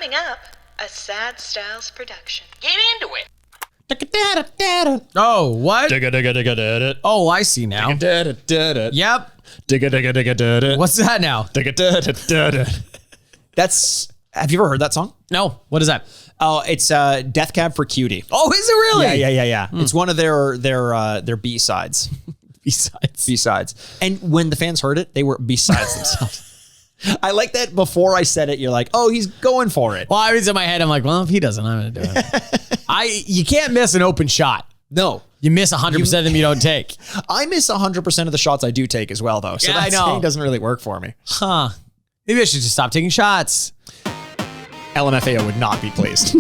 Coming up, a Sad Styles production. Get into it. Oh, what? Digga. Oh, I see now. Yep. What's that now? That's. Have you ever heard that song? No. What is that? Oh, it's Death Cab for Cutie. Oh, is it really? Yeah. It's one of their B-sides. B-sides. And when the fans heard it, they were B-sides themselves. I like that before I said it, you're like, oh, he's going for it. Well, I was in my head, I'm like, well, if he doesn't, I'm going to do it. You can't miss an open shot. No. You miss 100% of them you don't take. I miss 100% of the shots I do take as well, though. So yeah, that saying doesn't really work for me. Huh. Maybe I should just stop taking shots. LMFAO would not be pleased.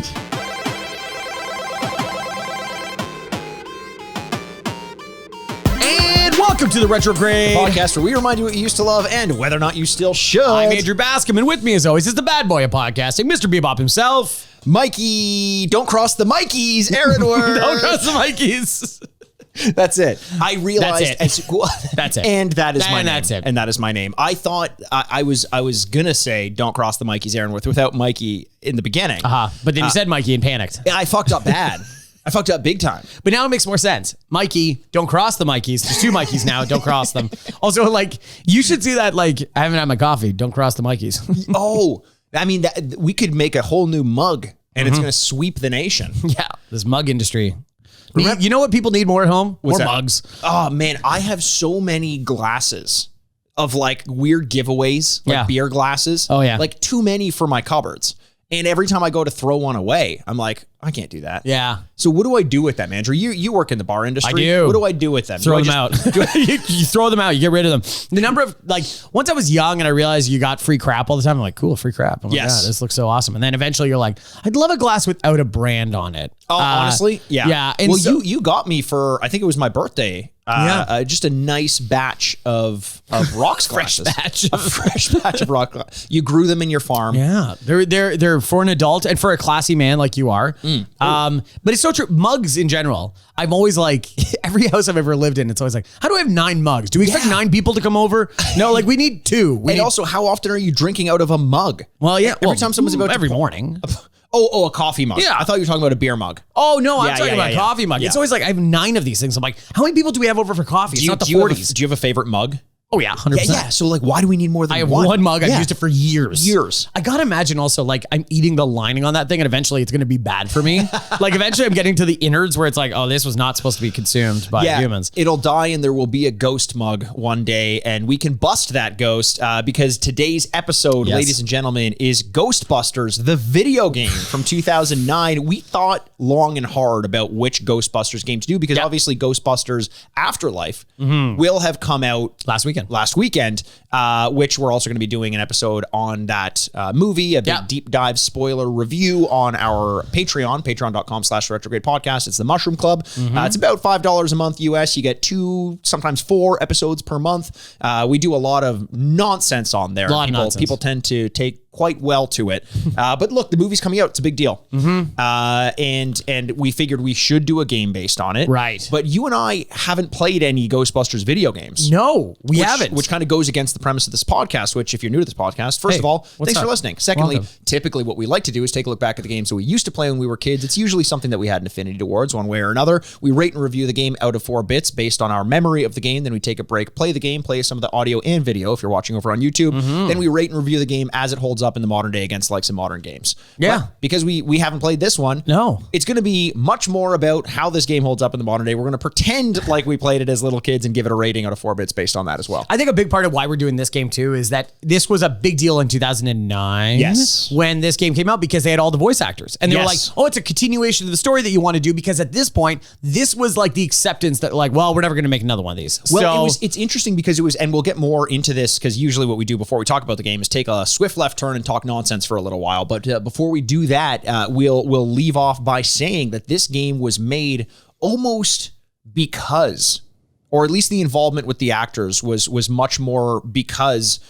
And welcome to the Retrograde podcast where we remind you what you used to love and whether or not you still should. I'm Andrew Bascom, and with me as always is the bad boy of podcasting, Mr. Bebop himself. Mikey, don't cross the Mikeys, Aaron Word. Don't cross the Mikeys. That's it. I realized. That's it. That's it. And that is my name. That's it. And that is my name. I thought I was gonna say don't cross the Mikeys, Aaron, without Mikey in the beginning. But then you said Mikey and panicked. I fucked up bad. I fucked up big time. But now it makes more sense. Mikey, don't cross the Mikeys. There's two Mikeys now. Don't cross them. Also, like, you should see that, like, I haven't had my coffee. Don't cross the Mikeys. Oh, I mean, we could make a whole new mug and it's going to sweep the nation. Yeah, this mug industry. You know what people need more at home? What's more that? Mugs. Oh, man, I have so many glasses of, like, weird giveaways, like beer glasses. Oh, yeah. Like, too many for my cupboards. And every time I go to throw one away, I'm like, I can't do that. Yeah. So what do I do with them, Andrew? You work in the bar industry. I do. What do I do with them? Throw them out. You throw them out. You get rid of them. The number of, like, once I was young and I realized you got free crap all the time, I'm like, cool, free crap. I'm like, Yes. yeah, this looks so awesome. And then eventually you're like, I'd love a glass without a brand on it. Oh, honestly? Yeah. Yeah. And well, so, you got me for, I think it was my birthday. Just a nice batch of rocks glasses. batch. A fresh batch of rock glasses. You grew them in your farm. Yeah, they're for an adult and for a classy man like you are. But it's so true. Mugs in general. I'm always like, every house I've ever lived in, it's always like, how do I have 9 mugs? Do we expect 9 people to come over? No, like we need 2. Also, how often are you drinking out of a mug? Well, yeah. Every time someone's about every to morning. Oh, a coffee mug. Yeah. I thought you were talking about a beer mug. Oh, no, I'm talking about a coffee mug. Yeah. It's always like, I have 9 of these things. I'm like, how many people do we have over for coffee? It's not the 40s. Do you have a favorite mug? Oh, yeah, 100%. Yeah. So, like, why do we need more than one? I have one mug. I've used it for years. I got to imagine also, like, I'm eating the lining on that thing, and eventually it's going to be bad for me. Like, eventually I'm getting to the innards where it's like, oh, this was not supposed to be consumed by humans. It'll die, and there will be a ghost mug one day, and we can bust that ghost because today's episode, ladies and gentlemen, is Ghostbusters, the video game from 2009. We thought long and hard about which Ghostbusters game to do because obviously Ghostbusters Afterlife will have come out last weekend, which we're also going to be doing an episode on that movie, a big deep dive spoiler review on our patreon.com/retrograde podcast. It's the Mushroom Club. It's about $5 a month US. You get 2, sometimes 4 episodes per month. We do a lot of nonsense on there. People tend to take quite well to it. But look, the movie's coming out. It's a big deal. And we figured we should do a game based on it. Right. But you and I haven't played any Ghostbusters video games. No, we haven't. Which kind of goes against the premise of this podcast, which if you're new to this podcast, first of all, thanks for listening. Secondly, typically what we like to do is take a look back at the games that we used to play when we were kids. It's usually something that we had an affinity towards one way or another. We rate and review the game out of 4 bits based on our memory of the game. Then we take a break, play the game, play some of the audio and video if you're watching over on YouTube. Then we rate and review the game as it holds up in the modern day against like some modern games. Yeah. But because we haven't played this one, it's going to be much more about how this game holds up in the modern day. We're going to pretend like we played it as little kids and give it a rating out of 4 bits based on that as well. I think a big part of why we're doing this game too is that this was a big deal in 2009 when this game came out because they had all the voice actors and they were like, oh, it's a continuation of the story that you want to do because at this point, this was like the acceptance that like, well, we're never going to make another one of these. Well, it's interesting because it was, and we'll get more into this because usually what we do before we talk about the game is take a swift left turn and talk nonsense for a little while. But before we do that, we'll leave off by saying that this game was made almost because, or at least the involvement with the actors was much more because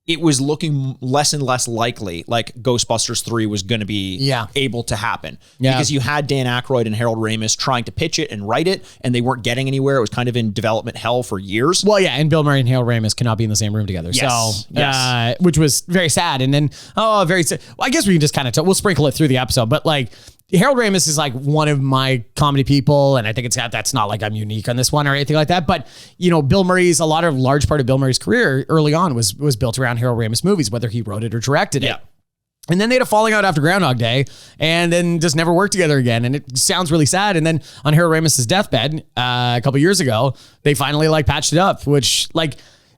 it was looking less and less likely like Ghostbusters 3 was going to be able to happen. Because you had Dan Aykroyd and Harold Ramis trying to pitch it and write it, and they weren't getting anywhere. It was kind of in development hell for years. Well, yeah, and Bill Murray and Harold Ramis cannot be in the same room together. Yes. So, which was very sad. And then, I guess we can just kind of, we'll sprinkle it through the episode, but like, Harold Ramis is like one of my comedy people, and I think that's not like I'm unique on this one or anything like that. But Bill Murray's large part of Bill Murray's career early on was built around Harold Ramis movies, whether he wrote it or directed it. And then they had a falling out after Groundhog Day, and then just never worked together again. And it sounds really sad. And then on Harold Ramis's deathbed a couple years ago, they finally like patched it up, which like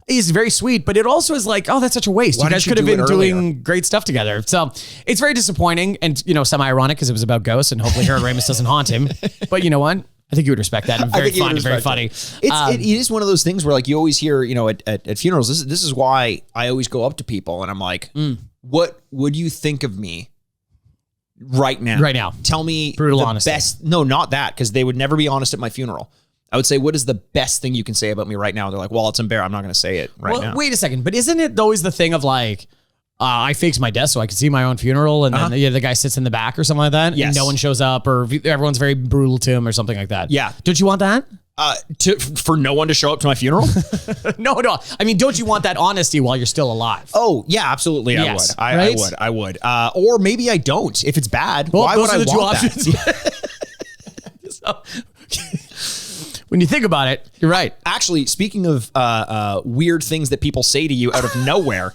is very sweet, but it also is like, oh, that's such a waste. You guys could have been doing great stuff together. So it's very disappointing and, semi-ironic because it was about ghosts and hopefully Harold Ramis doesn't haunt him. But you know what? I think you would respect that. And very fun, very funny. It is one of those things where like you always hear, at funerals, this is why I always go up to people and I'm like, what would you think of me right now? Right now. Tell me brutal honesty. Best. No, not that, because they would never be honest at my funeral. I would say, what is the best thing you can say about me right now? They're like, well, it's embarrassing. I'm not going to say it now. Wait a second. But isn't it always the thing of like, I faked my death so I could see my own funeral, and then the guy sits in the back or something like that, and no one shows up, or everyone's very brutal to him or something like that. Yeah. Don't you want that? For no one to show up to my funeral? No. I mean, don't you want that honesty while you're still alive? Oh, yeah, absolutely. Yes, I would. Or maybe I don't. If it's bad, why would I want that? So, when you think about it, you're right. Actually, speaking of weird things that people say to you out of nowhere,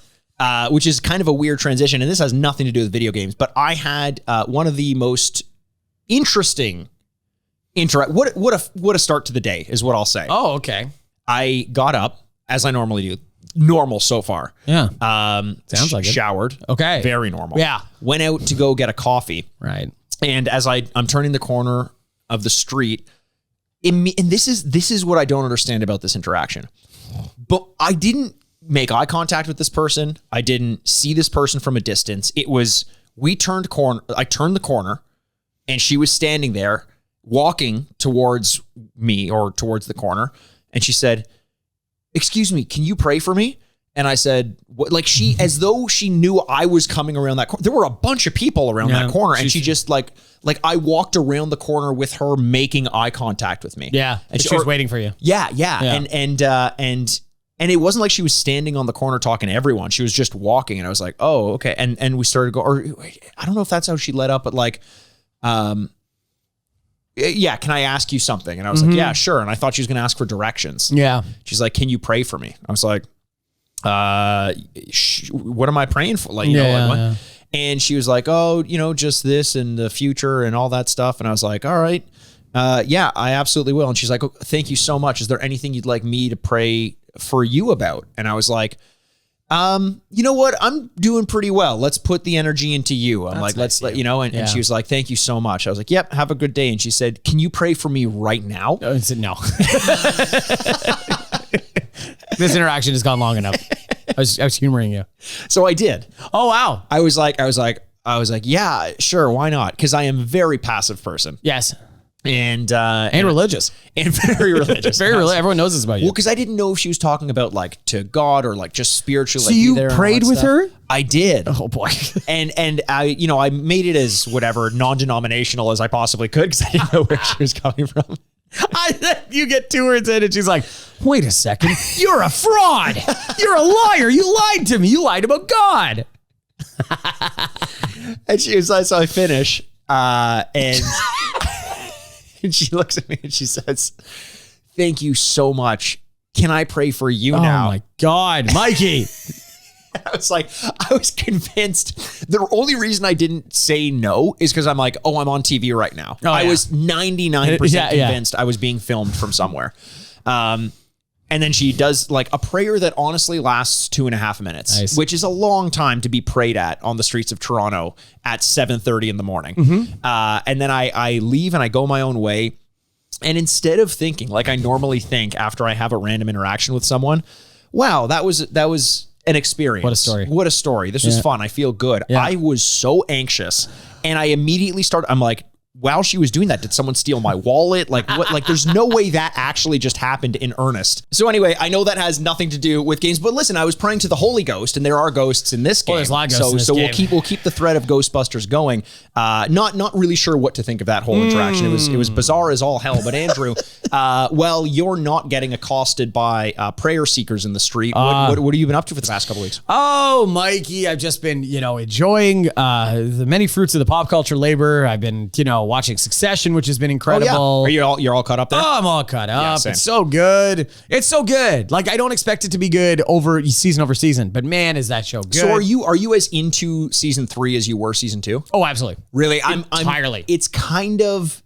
which is kind of a weird transition, and this has nothing to do with video games, but I had one of the most interesting what a start to the day is what I'll say. Oh, okay. I got up as I normally do. Normal so far. Yeah. Sounds like it. Showered. Okay. Very normal. Yeah. Went out to go get a coffee. Right. And as I'm turning the corner of the street, and this is what I don't understand about this interaction. But I didn't make eye contact with this person. I didn't see this person from a distance. It was, I turned the corner and she was standing there walking towards me or towards the corner. And she said, "Excuse me, can you pray for me?" And I said, what, like as though she knew I was coming around that corner. There were a bunch of people around that corner, and she just like I walked around the corner with her making eye contact with me. Yeah, and she was waiting for you. Yeah. And it wasn't like she was standing on the corner talking to everyone. She was just walking, and I was like, oh, okay. And we started I don't know if that's how she led up, but like, yeah, can I ask you something? And I was like, yeah, sure. And I thought she was going to ask for directions. Yeah. She's like, can you pray for me? I was like, what am I praying for? Like, what? And she was like, oh, just this and the future and all that stuff. And I was like, all right. Yeah, I absolutely will. And she's like, oh, thank you so much. Is there anything you'd like me to pray for you about? And I was like, you know what? I'm doing pretty well. Let's put the energy into you. I'm like, let's let and she was like, thank you so much. I was like, yep, have a good day. And she said, can you pray for me right now? I said, no. This interaction has gone long enough. I was humoring you. So I did. Oh, wow. I was like, yeah, sure. Why not? Cause I am a very passive person. Yes. And religious. And very religious. Very religious. Everyone knows this about you. Well, because I didn't know if she was talking about like to God or like just spiritually. So you prayed with her? I did. Oh boy. And I made it as whatever non-denominational as I possibly could because I didn't know where she was coming from. You get 2 words in and she's like, wait a second. You're a fraud. You're a liar. You lied to me. You lied about God. And she was like, so I finish. And she looks at me and she says, thank you so much. Can I pray for you now? Oh my God, Mikey. I was convinced. The only reason I didn't say no is because I'm like, oh, I'm on TV right now. Oh, I was 99% convinced I was being filmed from somewhere. And then she does like a prayer that honestly lasts 2.5 minutes, which is a long time to be prayed at on the streets of Toronto at 7:30 in the morning. And then I leave and I go my own way. And instead of thinking like I normally think after I have a random interaction with someone, wow, that was an experience. What a story. This was fun. I feel good. Yeah. I was so anxious and I immediately started, I'm like, while she was doing that, did someone steal my wallet? Like what? Like there's no way that actually just happened in earnest. So anyway, I know that has nothing to do with games, but listen, I was praying to the Holy Ghost, and there are ghosts in this game. There's a lot of ghosts in this so game. we'll keep the thread of Ghostbusters going. Not really sure what to think of that whole interaction. It was bizarre as all hell. But Andrew, well, you're not getting accosted by prayer seekers in the street. What have you been up to for the past couple weeks? Oh, Mikey, I've just been, enjoying the many fruits of the pop culture labor. I've been, watching Succession, which has been incredible. Are you're all caught up there? Oh, I'm all caught up. same. It's so good. It's so good. Like, I don't expect it to be good over season, but man, is that show good. So are you as into season 3 as you were season 2? Oh, absolutely. Really? Entirely. It's kind of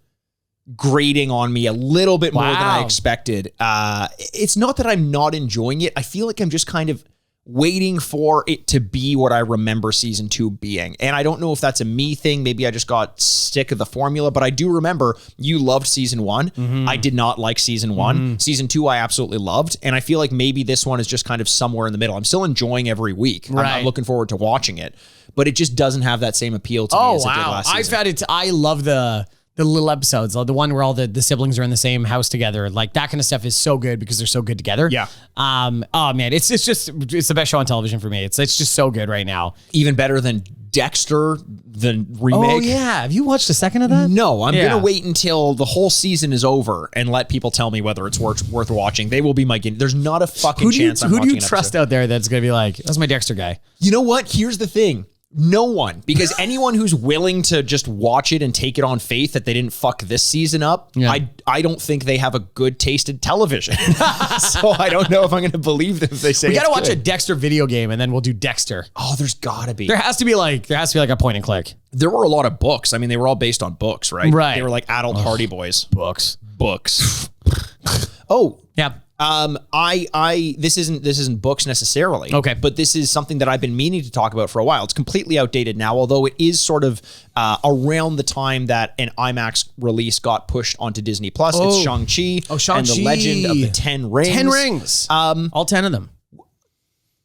grating on me a little bit more than I expected. It's not that I'm not enjoying it. I feel like I'm just kind of waiting for it to be what I remember season 2 being. And I don't know if that's a me thing. Maybe I just got sick of the formula, but I do remember you loved season 1. I did not like season 1. Season 2, I absolutely loved. And I feel like maybe this one is just kind of somewhere in the middle. I'm still enjoying every week. I'm looking forward to watching it, but it just doesn't have that same appeal to me as it did last season. I love the little episodes, like the one where all the siblings are in the same house together. Like that kind of stuff is so good because they're so good together. Yeah. Oh man, it's the best show on television for me. It's just so good right now. Even better than Dexter, the remake. Oh yeah. Have you watched a second of that? No, I'm going to wait until the whole season is over and let people tell me whether it's worth watching. They will be my guinea. There's not a fucking chance I'm watching Who do you trust out there that's going to be like, that's my Dexter guy? You know what? Here's the thing. No one, because anyone who's willing to just watch it and take it on faith that they didn't fuck this season up, I don't think they have a good taste in television. So I don't know if I'm going to believe them if they say we got to watch a Dexter video game and then we'll do Dexter. Oh, there's got to be. There has to be like a point and click. There were a lot of books. I mean, they were all based on books, right? Right. They were like adult Hardy Boys. Books. Oh, yeah. This isn't books necessarily. Okay. But this is something that I've been meaning to talk about for a while. It's completely outdated now, although it is sort of around the time that an IMAX release got pushed onto Disney Plus. It's Shang-Chi. Oh, Shang-Chi. And the Legend of the 10 Rings. 10 Rings. All 10 of them.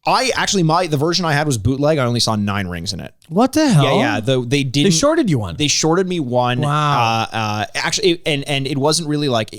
The version I had was bootleg. I only saw 9 rings in it. What the hell? Yeah. They shorted you one. They shorted me one. Wow. Actually, and it wasn't really like.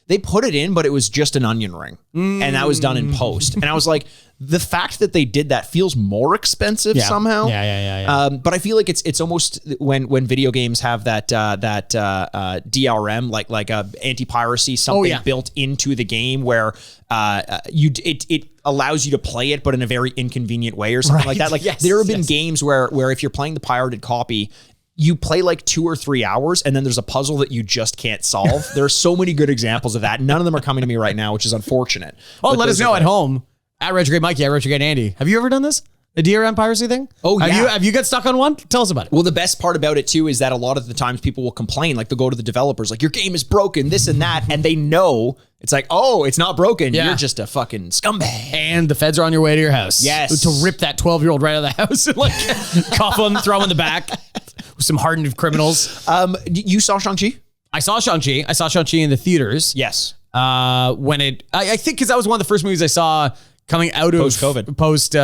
They put it in, but it was just an onion ring. And that was done in post. And I was like, the fact that they did that feels more expensive somehow. Yeah. But I feel like it's almost when video games have that DRM, like a anti-piracy, something built into the game where it allows you to play it, but in a very inconvenient way or something like that. Like there have been games where if you're playing the pirated copy, you play like 2 or 3 hours and then there's a puzzle that you just can't solve. There are so many good examples of that. None of them are coming to me right now, which is unfortunate. Oh, let us know at home at Retrograde Mikey, at Retrograde Andy. Have you ever done this? The DRM piracy thing? Oh, yeah. Have you got stuck on one? Tell us about it. Well, the best part about it too is that a lot of the times people will complain, like they'll go to the developers, like your game is broken, this and that, and they know it's like, oh, it's not broken. Yeah. You're just a fucking scumbag. And the feds are on your way to your house. Yes. To rip that 12-year-old right out of the house and like cuff him, throw him in the back with some hardened criminals. You saw Shang-Chi? I saw Shang-Chi. I saw Shang-Chi in the theaters. Yes. When I think because that was one of the first movies I saw coming out of Post-COVID. Post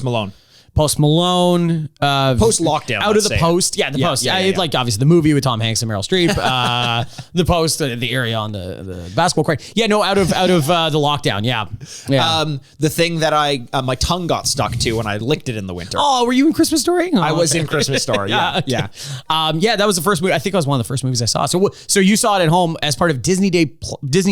Malone. Post Malone, post lockdown, out of the post, the post. Like obviously the movie with Tom Hanks and Meryl Streep, the post, the area on the basketball court. Yeah, no, out of the lockdown. Yeah. The thing that my tongue got stuck to when I licked it in the winter. Oh, were you in Christmas Story? Oh, I was in Christmas Story. Yeah. That was the first movie. I think it was one of the first movies I saw. So you saw it at home as part of Disney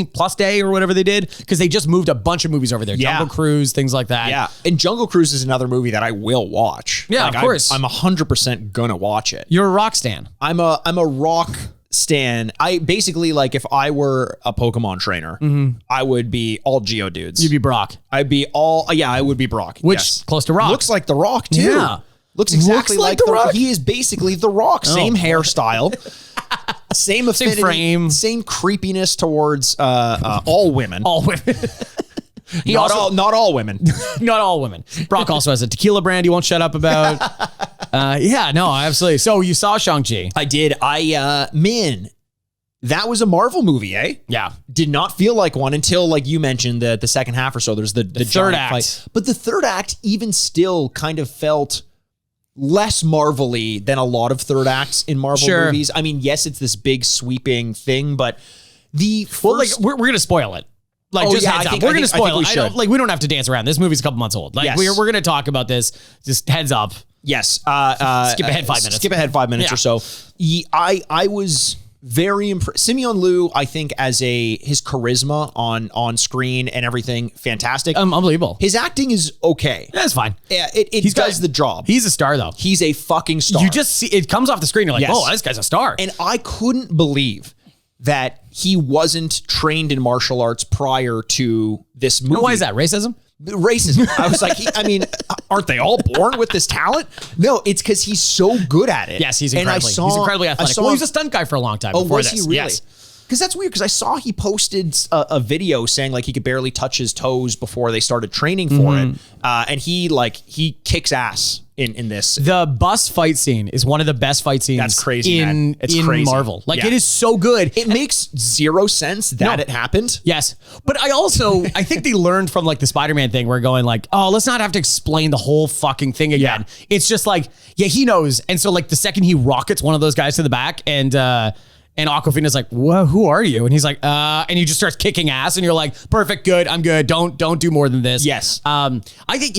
Plus Day or whatever they did, because they just moved a bunch of movies over there. Yeah. Jungle Cruise, things like that. Yeah, and Jungle Cruise is another movie that I will watch. Yeah, of course. I'm 100% gonna watch it. You're a rock stan. I'm a rock stan. I basically, like, if I were a Pokemon trainer, I would be all Geodudes. You'd be Brock. I'd be I would be Brock. Which close to Rock. Looks like the Rock too. Yeah. Looks exactly like the Rock. Rock. He is basically the Rock. Same hairstyle. Same affinity, same frame. Same creepiness towards all women. All women. Not all women. Not all women. Brock also has a tequila brand he won't shut up about. Absolutely. So you saw Shang-Chi. I did. Man, that was a Marvel movie, eh? Yeah. Did not feel like one until, like you mentioned, the second half or so. There's the third giant act. fight. But the third act even still kind of felt less Marvel-y than a lot of third acts in Marvel movies. I mean, yes, it's this big sweeping thing, but the first... we're going to spoil it. Like, just heads up. We're going to spoil it. We don't have to dance around. This movie's a couple months old. Like, we're going to talk about this. Just heads up. Yes. Skip ahead 5 minutes. Skip ahead 5 minutes or so. I was very impressed. Simeon Liu, I think, as his charisma on screen and everything, fantastic. Unbelievable. His acting is okay. That's fine. Yeah, it does the job. He's a star, though. He's a fucking star. You just see it comes off the screen. You're like, oh, this guy's a star. And I couldn't believe that he wasn't trained in martial arts prior to this movie. Why is that? Racism? Racism. I was like, aren't they all born with this talent? No, it's because he's so good at it. Yes, he's incredibly athletic. Well, he was a stunt guy for a long time. Before was he really? Yes. Because that's weird, because I saw he posted a video saying like he could barely touch his toes before they started training for it. And he kicks ass in this. The bus fight scene is one of the best fight scenes that's crazy, in Marvel. Like, it is so good. It makes zero sense that it happened. Yes. But I think they learned from like the Spider-Man thing where going like, oh, let's not have to explain the whole fucking thing again. Yeah. It's just like, he knows. And so like the second he rockets one of those guys to the back and Awkwafina's like, whoa, who are you? And he's like, and he just starts kicking ass and you're like, perfect, good, I'm good. Don't do more than this. Yes. I think,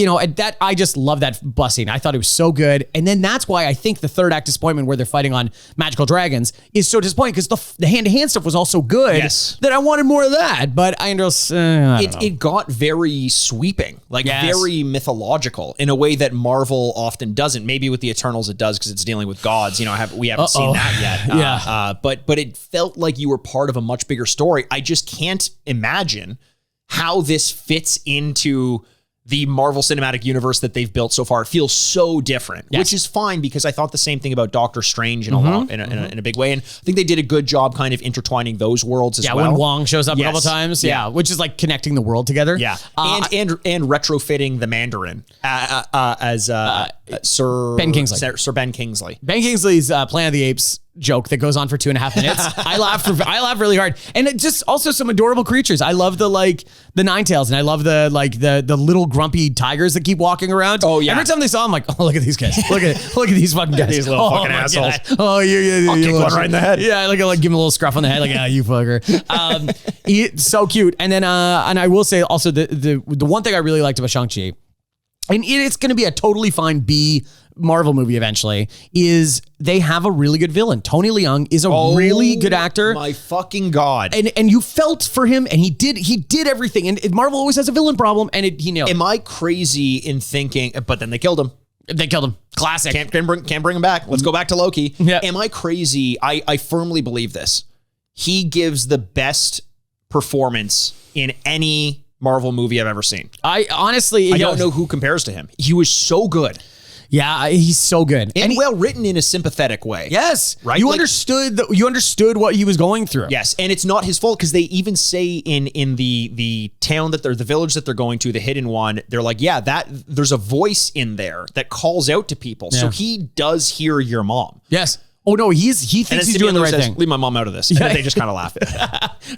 I just love that bus scene. I thought it was so good. And then that's why I think the third act disappointment where they're fighting on magical dragons is so disappointing, because the hand-to-hand stuff was also good. Yes. That I wanted more of that. But it got very sweeping, like very mythological in a way that Marvel often doesn't. Maybe with the Eternals it does because it's dealing with gods. We haven't seen that yet. But it felt like you were part of a much bigger story. I just can't imagine how this fits into the Marvel Cinematic Universe that they've built so far. It feels so different, which is fine, because I thought the same thing about Doctor Strange in a big way. And I think they did a good job kind of intertwining those worlds as well. Yeah, when Wong shows up a couple times. Yeah, which is like connecting the world together. Yeah. And retrofitting the Mandarin as Sir Ben Kingsley. Sir Ben Kingsley. Ben Kingsley's Planet of the Apes joke that goes on for 2.5 minutes. I laugh really hard. And it just also some adorable creatures. I love the Ninetales, and I love the little grumpy tigers that keep walking around. Oh yeah. Every time they saw them, I'm like, oh, look at these guys. Look at these fucking guys. These little fucking assholes. God. Oh, yeah. I'll kick one right in the head. Yeah, like give him a little scruff on the head, like, you fucker. He's so cute. And then and I will say also the one thing I really liked about Shang-Chi, and it's going to be a totally fine B Marvel movie eventually, is they have a really good villain. Tony Leung is a really good actor. My fucking God. And you felt for him, and he did everything. And Marvel always has a villain problem, and he nailed it. Am I crazy in thinking, but then they killed him. Classic. Can't bring him back. Let's go back to Loki. Yeah. Am I crazy? I firmly believe this. He gives the best performance in any Marvel movie I've ever seen. I don't know who compares to him. He was so good. Yeah, he's so good. And well written in a sympathetic way. Yes. Right? You understood what he was going through. Yes. And it's not his fault, because they even say in the town the village that they're going to, the hidden one, they're like, there's a voice in there that calls out to people. Yeah. So he does hear your mom. Yes. Oh no, he thinks he's doing the right thing. Leave my mom out of this. And then they just kind of laugh.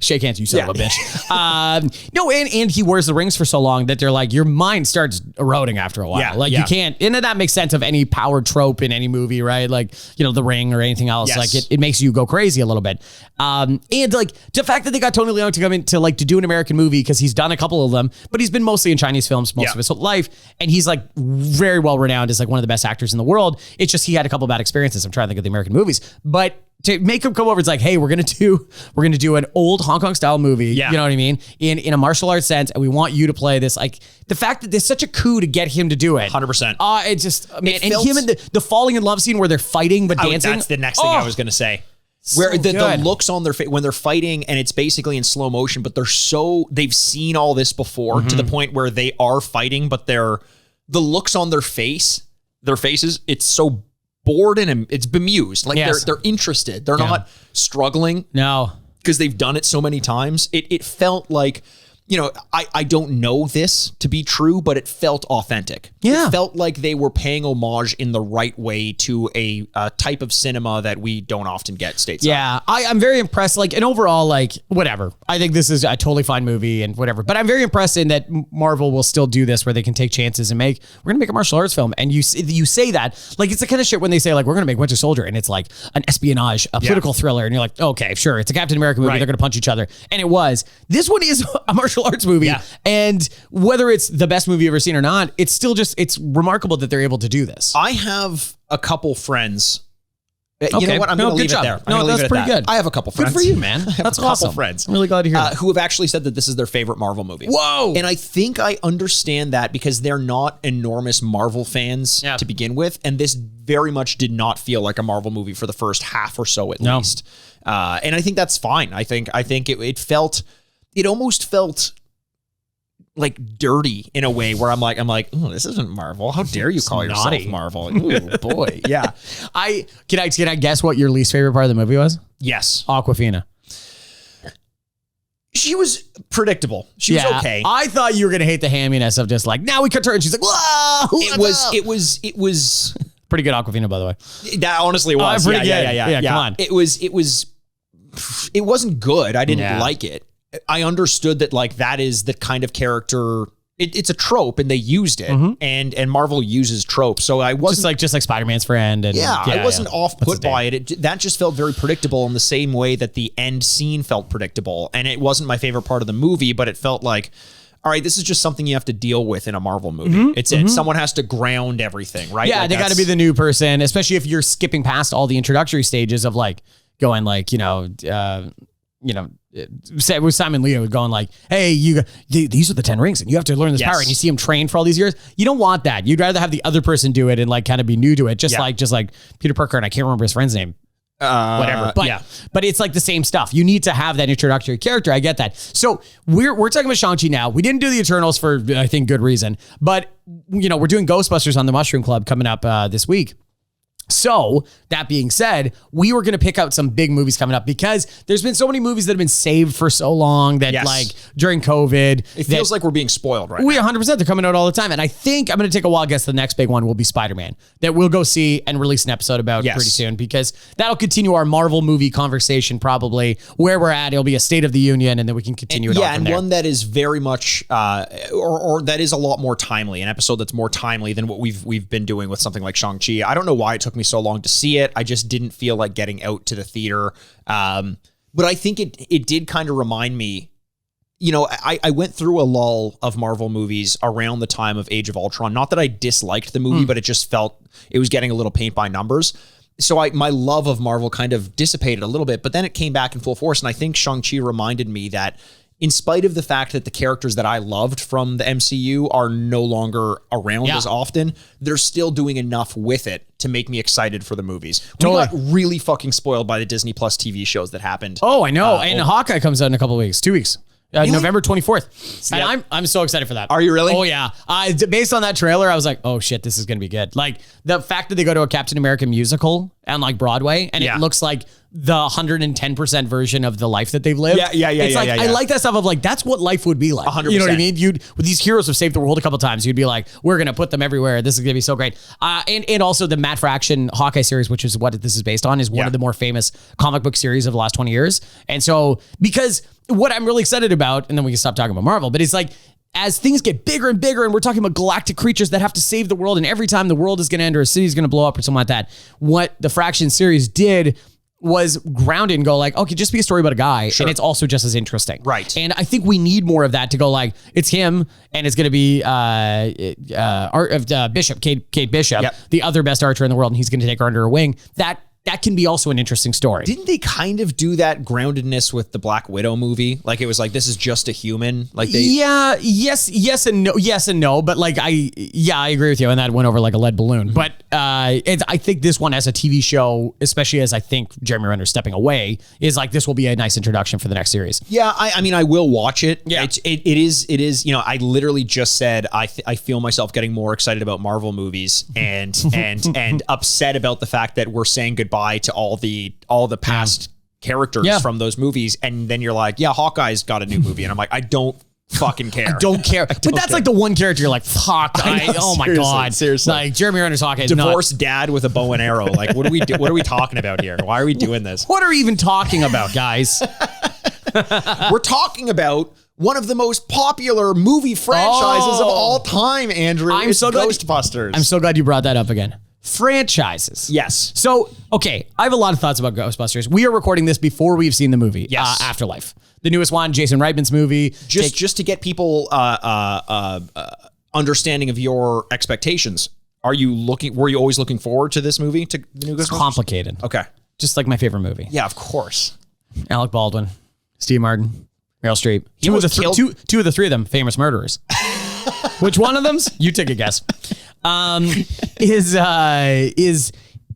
Shake hands, you son of a bitch. No, and he wears the rings for so long that they're like, your mind starts eroding after a while. You can't, and that makes sense of any power trope in any movie, right? Like, the ring or anything else. Yes. Like it makes you go crazy a little bit. And like the fact that they got Tony Leung to come in to do an American movie, because he's done a couple of them, but he's been mostly in Chinese films most of his whole life, and he's like very well renowned as like one of the best actors in the world. It's just he had a couple bad experiences. I'm trying to think of the American movies, but to make him come over, it's like, hey, we're gonna do an old Hong Kong style movie. Yeah. You know what I mean? In a martial arts sense, and we want you to play this. Like the fact that there's such a coup to get him to do it. 100%. It just him and the falling in love scene where they're fighting but dancing. That's the next thing I was gonna say. Where the looks on their face when they're fighting, and it's basically in slow motion, but they've seen all this before to the point where they are fighting, but the looks on their faces, it's so bored and it's bemused. Like they're interested. They're not struggling. No. Because they've done it so many times. It felt like I don't know this to be true, but it felt authentic. Yeah. It felt like they were paying homage in the right way to a type of cinema that we don't often get stateside. Yeah, I'm very impressed. Like, and overall, like, whatever. I think this is a totally fine movie and whatever. But I'm very impressed in that Marvel will still do this where they can take chances and we're going to make a martial arts film. And you say that, like, it's the kind of shit when they say, like, we're going to make Winter Soldier and it's like an espionage, a political thriller. And you're like, okay, sure. It's a Captain America movie. They're going to punch each other. And it was. This one is a martial arts movie. Yeah. And whether it's the best movie you've ever seen or not, it's still it's remarkable that they're able to do this. I have a couple friends. You know what? I'm going to leave it there. No, that's pretty good. I have a couple friends. Good for you, man. That's awesome. Couple friends. I'm really glad to hear that. Who have actually said that this is their favorite Marvel movie. Whoa! And I think I understand that because they're not enormous Marvel fans to begin with, and this very much did not feel like a Marvel movie for the first half or so at least. And I think that's fine. I think it almost felt like dirty in a way where I'm like, oh, this isn't Marvel. How dare you call yourself Marvel? Ooh, boy. Yeah. Can I guess what your least favorite part of the movie was? Yes. Aquafina. She was predictable. She was okay. I thought you were going to hate the hamminess of just like, now we cut her and she's like, whoa. It was pretty good Aquafina, by the way. That honestly was. Pretty good. Yeah. Come on. It wasn't good. I didn't like it. I understood that like that is the kind of character. It's a trope, and they used it, and Marvel uses tropes. So I wasn't just like Spider-Man's friend, and I wasn't off put by it. That just felt very predictable in the same way that the end scene felt predictable, and it wasn't my favorite part of the movie, but it felt like, all right, this is just something you have to deal with in a Marvel movie. It's it. Someone has to ground everything, right? Yeah, like they got to be the new person, especially if you're skipping past all the introductory stages of like going like with Simon Leo going like, hey, these are the 10 rings and you have to learn this power, and you see him train for all these years. You don't want that. You'd rather have the other person do it and like kind of be new to it. Just like Peter Parker, and I can't remember his friend's name. Whatever. But it's like the same stuff. You need to have that introductory character. I get that. So we're talking about Shang-Chi now. We didn't do the Eternals for, I think, good reason. But, we're doing Ghostbusters on the Mushroom Club coming up this week. So that being said, we were going to pick out some big movies coming up because there's been so many movies that have been saved for so long that like during COVID, it feels like we're being spoiled right now. 100%. They're coming out all the time. And I think I'm going to take a wild guess the next big one will be Spider-Man that we'll go see and release an episode about pretty soon, because that'll continue our Marvel movie conversation, probably where we're at. It'll be a State of the Union, and then we can continue it on from there. One that is very much, or that is a lot more timely, an episode that's more timely than what we've been doing with something like Shang-Chi. I don't know why it took me so long to see it. I just didn't feel like getting out to the theater. But I think it did kind of remind me, I went through a lull of Marvel movies around the time of Age of Ultron. Not that I disliked the movie, but it just felt it was getting a little paint by numbers. So my love of Marvel kind of dissipated a little bit, but then it came back in full force. And I think Shang-Chi reminded me that in spite of the fact that the characters that I loved from the MCU are no longer around as often, they're still doing enough with it to make me excited for the movies. Totally. We got really fucking spoiled by the Disney Plus TV shows that happened. Oh, I know. And Hawkeye comes out in a couple of weeks, 2 weeks. Really? November 24th. And I'm so excited for that. Are you really? Oh, yeah. Based on that trailer, I was like, oh, shit, this is going to be good. Like, the fact that they go to a Captain America musical on, like, Broadway, and it looks like the 110% version of the life that they've lived. It's like, I like that stuff of, like, that's what life would be like. 100%. You know what I mean? With these heroes who've saved the world a couple times, you'd be like, we're going to put them everywhere. This is going to be so great. And also the Matt Fraction Hawkeye series, which is what this is based on, is one of the more famous comic book series of the last 20 years. And so, because what I'm really excited about, and then we can stop talking about Marvel, but it's like, as things get bigger and bigger, and we're talking about galactic creatures that have to save the world, and every time the world is going to end or a city is going to blow up or something like that, what the Fraction series did was grounded and go like, okay, just be a story about a guy, and it's also just as interesting. Right. And I think we need more of that to go like, it's him, and it's going to be Bishop, Kate Bishop, the other best archer in the world, and he's going to take her under her wing. That can be also an interesting story. Didn't they kind of do that groundedness with the Black Widow movie? Like, it was like, this is just a human. Like they, yes and no. But like, I agree with you, and that went over like a lead balloon. But I think this one as a TV show, especially as I think Jeremy Renner's stepping away, is like, this will be a nice introduction for the next series. Yeah, I mean, I will watch it. Yeah, it is. I literally just said I feel myself getting more excited about Marvel movies and upset about the fact that we're saying goodbye to all the past characters from those movies, and then you're like, Hawkeye's got a new movie, and I'm like, I don't fucking care. Don't care. But that's like the one character you're like, fuck. Oh my God. Seriously. Like Jeremy Renner's Hawkeye. Divorced dad with a bow and arrow. Like, what are we talking about here? Why are we doing this? What are we even talking about, guys? We're talking about one of the most popular movie franchises of all time, Andrew. It's Ghostbusters. I'm so glad you brought that up again. Franchises. Yes. So, okay, I have a lot of thoughts about Ghostbusters. We are recording this before we've seen the movie, Yes. Afterlife. The newest one, Jason Reitman's movie. Just to get people understanding of your expectations, were you always looking forward to this movie, to the new Ghostbusters? It's complicated. Okay. Just like my favorite movie. Yeah, of course. Alec Baldwin, Steve Martin, Meryl Streep. Two of the three of them, famous murderers. Which one of them's? You take a guess. Is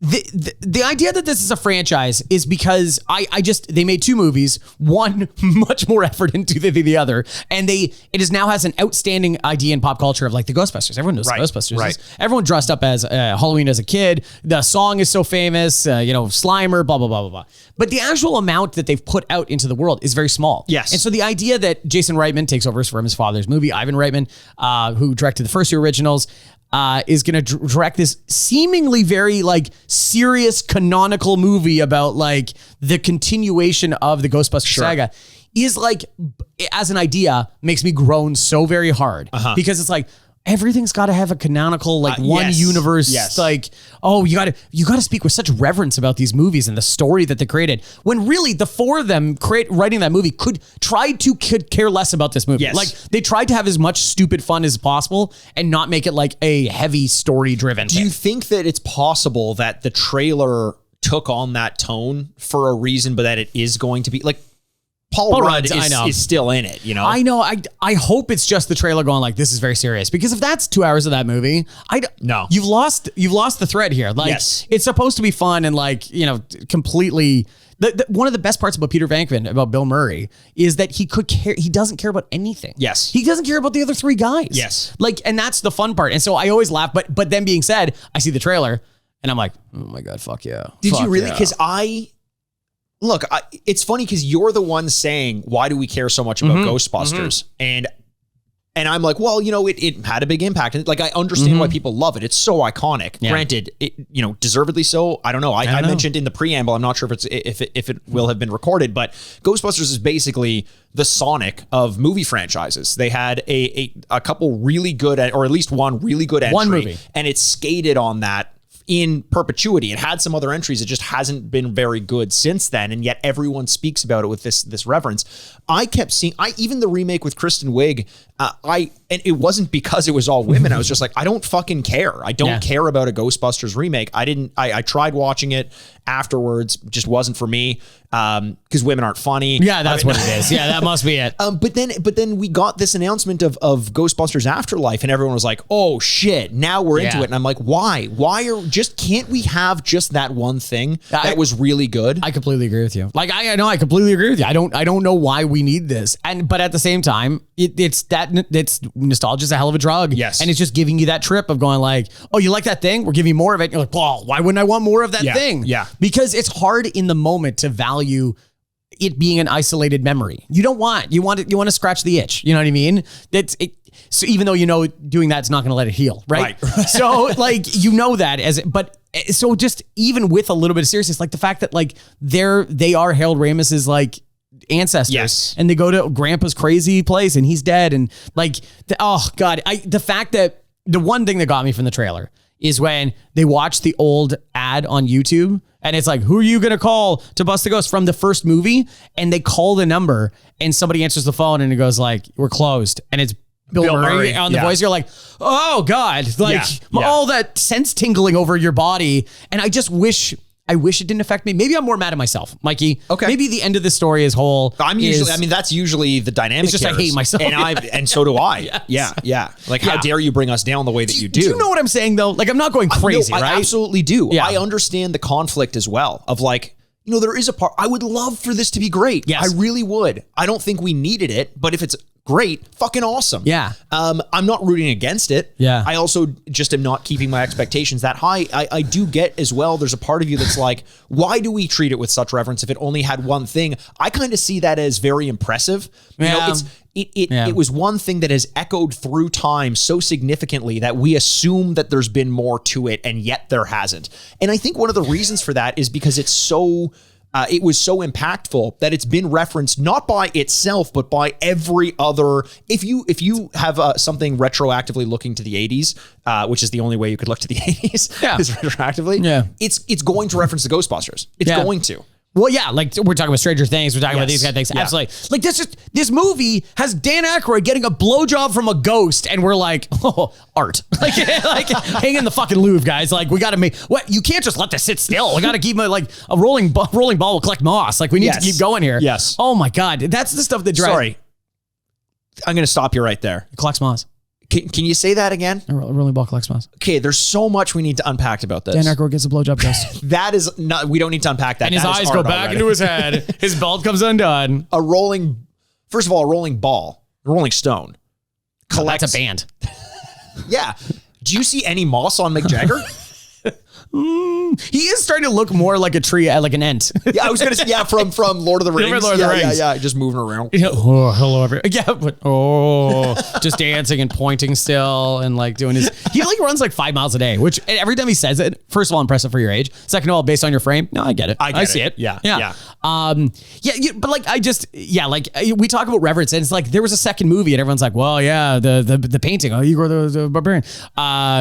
the idea that this is a franchise is because they made two movies, one much more effort into than the other, and it now has an outstanding idea in pop culture of like the Ghostbusters. Everyone knows the Ghostbusters. Right. Everyone dressed up as Halloween as a kid. The song is so famous. Slimer, blah blah blah blah blah. But the actual amount that they've put out into the world is very small. Yes. And so the idea that Jason Reitman takes over from his father's movie, Ivan Reitman, who directed the first two originals, is going to direct this seemingly very like serious canonical movie about like the continuation of the Ghostbusters saga is like, as an idea, makes me groan so very hard because it's like, everything's got to have a canonical, like one universe. Yes. Like, oh, you got to speak with such reverence about these movies and the story that they created. When really the four of them writing that movie could care less about this movie. Yes. Like they tried to have as much stupid fun as possible and not make it like a heavy story driven. Do you think that it's possible that the trailer took on that tone for a reason, but that it is going to be like, Paul Rudd is still in it, you know? I know. I hope it's just the trailer going like, this is very serious. Because if that's 2 hours of that movie, no. You've lost the thread here. Like, it's supposed to be fun and like, completely... one of the best parts about Peter Venkman, about Bill Murray, is that he doesn't care about anything. Yes. He doesn't care about the other three guys. Yes. Like, and that's the fun part. And so I always laugh. But then being said, I see the trailer and I'm like, oh my God, fuck yeah. Did you really? Because Look, it's funny because you're the one saying, why do we care so much about Ghostbusters? And I'm like, well, it had a big impact. Like, I understand why people love it. It's so iconic. Yeah. Granted, deservedly so. I don't know. I mentioned in the preamble, I'm not sure if it will have been recorded, but Ghostbusters is basically the Sonic of movie franchises. They had a couple really good, or at least one really good entry. One movie. And it skated on that in perpetuity. It had some other entries. It just hasn't been very good since then. And yet everyone speaks about it with this reverence. I kept seeing, even the remake with Kristen Wiig, and it wasn't because it was all women. I was just like, I don't fucking care. I don't care about a Ghostbusters remake. I tried watching it afterwards, just wasn't for me. Because women aren't funny. Yeah, that's what it is. Yeah, that must be it. But then we got this announcement of Ghostbusters Afterlife, and everyone was like, "Oh shit!" Now we're into it, and I'm like, "Why? Can't we have just that one thing that was really good?" I completely agree with you. Like I know I completely agree with you. I don't know why we need this, but at the same time, it's nostalgia's a hell of a drug. Yes, and it's just giving you that trip of going like, "Oh, you like that thing? We're giving you more of it." You're like, "Well, why wouldn't I want more of that thing?" Yeah, because it's hard in the moment to value it being an isolated memory. You want to scratch the itch. You know what I mean? So even though doing that's not going to let it heal, right? So like so just even with a little bit of seriousness, like the fact that like they are Harold Ramis's like ancestors, and they go to Grandpa's crazy place and he's dead, and like the fact that the one thing that got me from the trailer is when they watch the old ad on YouTube and it's like, who are you going to call to bust the ghost from the first movie? And they call the number and somebody answers the phone and it goes like, we're closed. And it's Bill Murray on the voice. You're like, oh God, like all that sense tingling over your body. And I wish it didn't affect me. Maybe I'm more mad at myself, Mikey. Okay. Maybe the end of the story is whole. That's usually the dynamic. It's just I hate myself. And so do I. Yes. Yeah. Like, how dare you bring us down the way that you do? Do you know what I'm saying though? Like, I'm not going crazy, right? I absolutely do. Yeah. I understand the conflict as well of like, there is a part, I would love for this to be great. Yes. I really would. I don't think we needed it, but if it's great, fucking awesome. Yeah. I'm not rooting against it. Yeah. I also just am not keeping my expectations that high. I do get as well, there's a part of you that's like, why do we treat it with such reverence if it only had one thing? I kind of see that as very impressive. You know, it was one thing that has echoed through time so significantly that we assume that there's been more to it, and yet there hasn't. And I think one of the reasons for that is because it's so... it was so impactful that it's been referenced not by itself, but by every other. If you have something retroactively looking to the 80s, which is the only way you could look to the 80s, is retroactively. It's going to reference the Ghostbusters. It's going to. Well, yeah, like we're talking about Stranger Things, we're talking about these kind of things. Absolutely. Like this movie has Dan Aykroyd getting a blowjob from a ghost, and we're like, oh, art. like hang in the fucking Louvre, guys. Like we got to make what you can't just let this sit still. We got to keep like a rolling ball will collect moss. Like we need to keep going here. Yes. Oh my God, that's the stuff that drives. Sorry, I'm going to stop you right there. It collects moss. Can you say that again? A rolling ball collects moss. Okay, there's so much we need to unpack about this. Dan Aykroyd gets a blowjob ghost. That is not. We don't need to unpack that. And his eyes go back into his head. His belt comes undone. First of all, a rolling ball, a rolling stone. Collects. That's a band. Yeah. Do you see any moss on Mick Jagger? He is starting to look more like a tree, like an ent. Yeah, I was gonna say, from Lord of the Rings. Lord of the Rings. Yeah, just moving around. Oh, hello, everyone. Yeah, but just dancing and pointing still, and like doing his. He like runs like 5 miles a day, which every time he says it, first of all, impressive for your age. Second of all, based on your frame, no, I get it. I see it. Yeah. But like like we talk about reverence, and it's like there was a second movie, and everyone's like, well, yeah, the painting. Oh, Igor the Barbarian,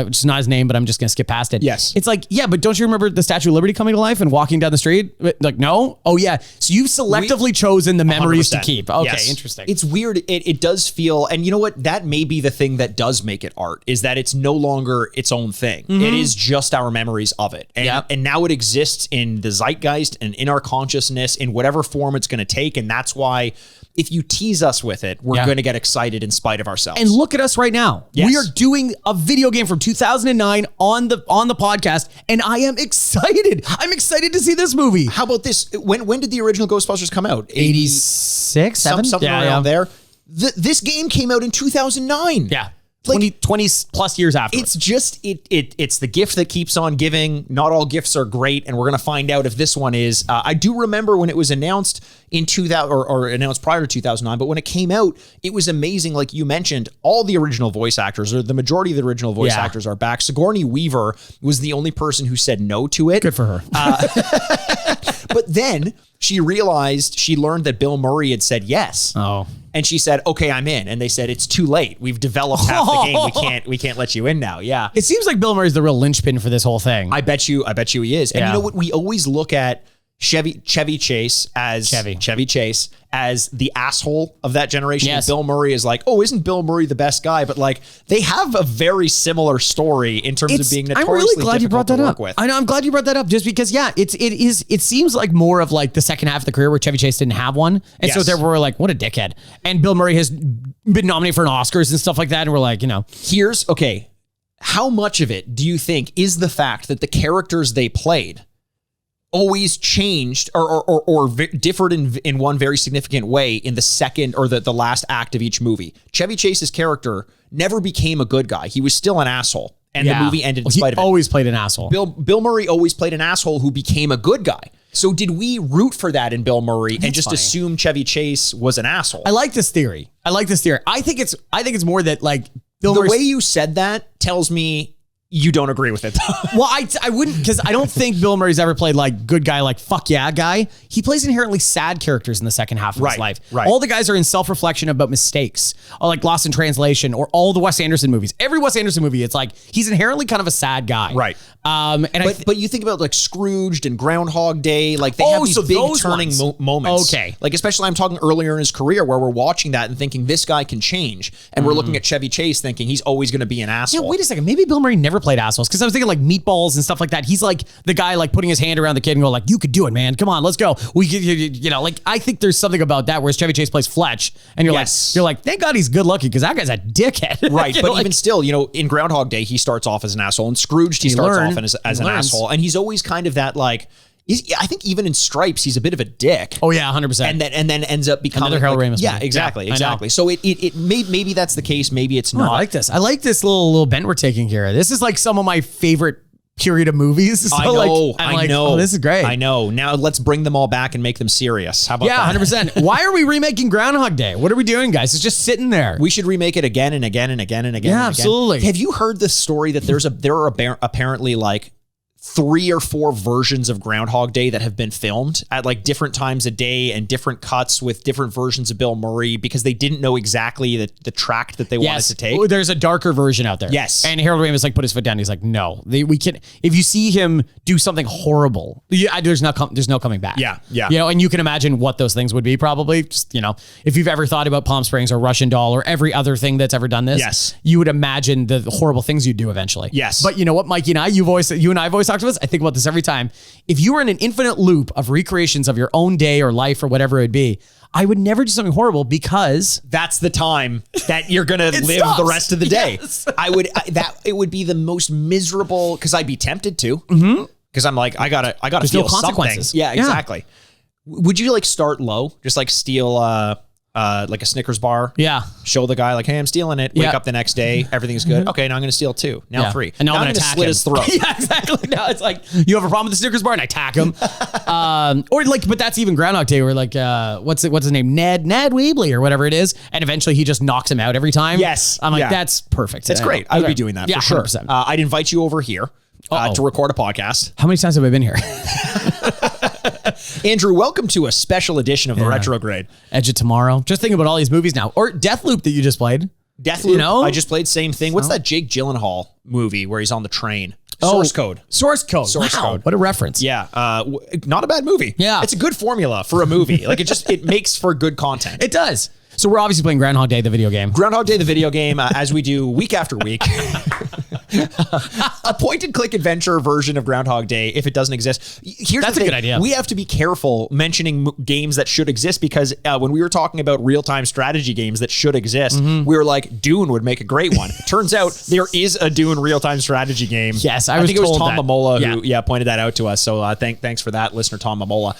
which is not his name, but I'm just gonna skip past it. Yes, it's like but don't you remember the Statue of Liberty coming to life and walking down the street? Like, no? Oh, yeah. So you've selectively chosen the memories 100%. To keep. Okay, yes. Interesting. It's weird. It does feel, and you know what? That may be the thing that does make it art, is that it's no longer its own thing. Mm-hmm. It is just our memories of it. And now it exists in the zeitgeist and in our consciousness in whatever form it's going to take. And that's why if you tease us with it, we're going to get excited in spite of ourselves. And look at us right now. Yes. We are doing a video game from 2009 on the podcast, and I am excited. I'm excited to see this movie. How about this? When did the original Ghostbusters come out? 86, something around there. This game came out in 2009. Yeah. 20 plus years after. It's just it's the gift that keeps on giving. Not all gifts are great, and we're gonna find out if this one is. I do remember when it was announced in 2000 or announced prior to 2009, but when it came out, it was amazing. Like you mentioned, all the original voice actors, or the majority of the original voice actors, are back. Sigourney Weaver was the only person who said no to it. Good for her. But then she learned that Bill Murray had said yes. Oh. And she said, okay, I'm in. And they said, it's too late. We've developed half the game. We can't let you in now. Yeah. It seems like Bill Murray's the real linchpin for this whole thing. I bet you he is. And you know what? We always look at Chevy Chase as the asshole of that generation. Yes. And Bill Murray is like, oh, isn't Bill Murray the best guy? But like, they have a very similar story in terms of being notoriously I'm really glad you brought that up. With. I know, I'm glad you brought that up, just because it seems like more of like the second half of the career where Chevy Chase didn't have one, and so therefore we're like, what a dickhead. And Bill Murray has been nominated for an Oscars and stuff like that, and we're like, how much of it do you think is the fact that the characters they played always changed or differed in one very significant way in the second or the last act of each movie? Chevy Chase's character never became a good guy. He was still an asshole. And the movie ended in spite of it. He always played an asshole. Thell Murray always played an asshole who became a good guy. So did we root for that in Bill Murray and just assume Chevy Chase was an asshole? I like this theory. I think it's more that like the way you said that tells me you don't agree with it. Well, I wouldn't, because I don't think Bill Murray's ever played like good guy, like fuck yeah guy. He plays inherently sad characters in the second half of his life. Right. All the guys are in self-reflection about mistakes, or like Lost in Translation, or all the Wes Anderson movies. Every Wes Anderson movie, it's like he's inherently kind of a sad guy. Right. But you think about like Scrooged and Groundhog Day, like they have these big turning moments. Okay. Like especially I'm talking earlier in his career where we're watching that and thinking this guy can change, and we're looking at Chevy Chase thinking he's always going to be an asshole. Yeah, wait a second. Maybe Bill Murray never played assholes, because I was thinking like Meatballs and stuff like that. He's like the guy like putting his hand around the kid and go like, you could do it, man. Come on, let's go. We could, like I think there's something about that, whereas Chevy Chase plays Fletch, and you're like, thank God he's good looking, because that guy's a dickhead. Right. But even still, in Groundhog Day, he starts off as an asshole, and Scrooged, he starts off as an asshole, and he's always kind of that like, I think even in Stripes, he's a bit of a dick. Oh yeah, 100%. And then ends up becoming Another Harold Ramis Yeah, movie. exactly, Yeah, exactly. So maybe that's the case. Maybe it's not. I like this. I like this little bent we're taking here. This is like some of my favorite period of movies. So I know. I know. Oh, this is great. I know. Now let's bring them all back and make them serious. How about that? 100%. Why are we remaking Groundhog Day? What are we doing, guys? It's just sitting there. We should remake it again and again and again and again. Yeah, and again. absolutely. Have you heard the story that there are apparently like 3 or 4 versions of Groundhog Day that have been filmed at like different times a day and different cuts with different versions of Bill Murray because they didn't know exactly the track that they wanted to take? Oh, there's a darker version out there. Yes. And Harold Ramis like put his foot down. He's like, no, we can. If you see him do something horrible, there's no coming back. Yeah, yeah. You know, and you can imagine what those things would be probably. Just, you know, if you've ever thought about Palm Springs or Russian Doll or every other thing that's ever done this, yes, you would imagine the horrible things you'd do eventually. Yes. But you know what, Mikey and I, you and I have always talked about this. I think about this every time. If you were in an infinite loop of recreations of your own day or life or whatever it would be, I would never do something horrible because that's the time that you're going to live stops. the rest of the day. Yes. It would be the most miserable because I'd be tempted to. Because I'm like, I gotta There's feel no consequences. Something. Yeah, exactly. Would you like start low? Just like steal like a Snickers bar. Yeah. Show the guy like, hey, I'm stealing it. Wake up the next day. Everything's good. Okay, now I'm going to steal 2. Now 3. And now I'm going to attack slit him. his throat. Yeah, exactly. Now it's like, you have a problem with the Snickers bar and I attack him. Or like, but that's even Groundhog Day where like, what's his name? Ned Weebly or whatever it is. And eventually he just knocks him out every time. Yes. I'm like, that's perfect. That's great. I would be doing that for sure. 100%. I'd invite you over here to record a podcast. How many times have I been here? Andrew, welcome to a special edition of the Retrograde. Edge of Tomorrow. Just think about all these movies now. Or Deathloop that you just played. Deathloop, you know? I just played same thing. What's that Jake Gyllenhaal movie where he's on the train? Source Code. Source Code. What a reference. Yeah. Not a bad movie. Yeah. It's a good formula for a movie. Like it makes for good content. It does. So we're obviously playing Groundhog Day, the video game. Groundhog Day, the video game, as we do week after week. A point-and-click adventure version of Groundhog Day, if it doesn't exist. That's a good idea. We have to be careful mentioning games that should exist because when we were talking about real-time strategy games that should exist, we were like, Dune would make a great one. Turns out there is a Dune real-time strategy game. Yes, I think it was Tom that. Mamola who pointed that out to us. So thanks for that, listener Tom Mamola.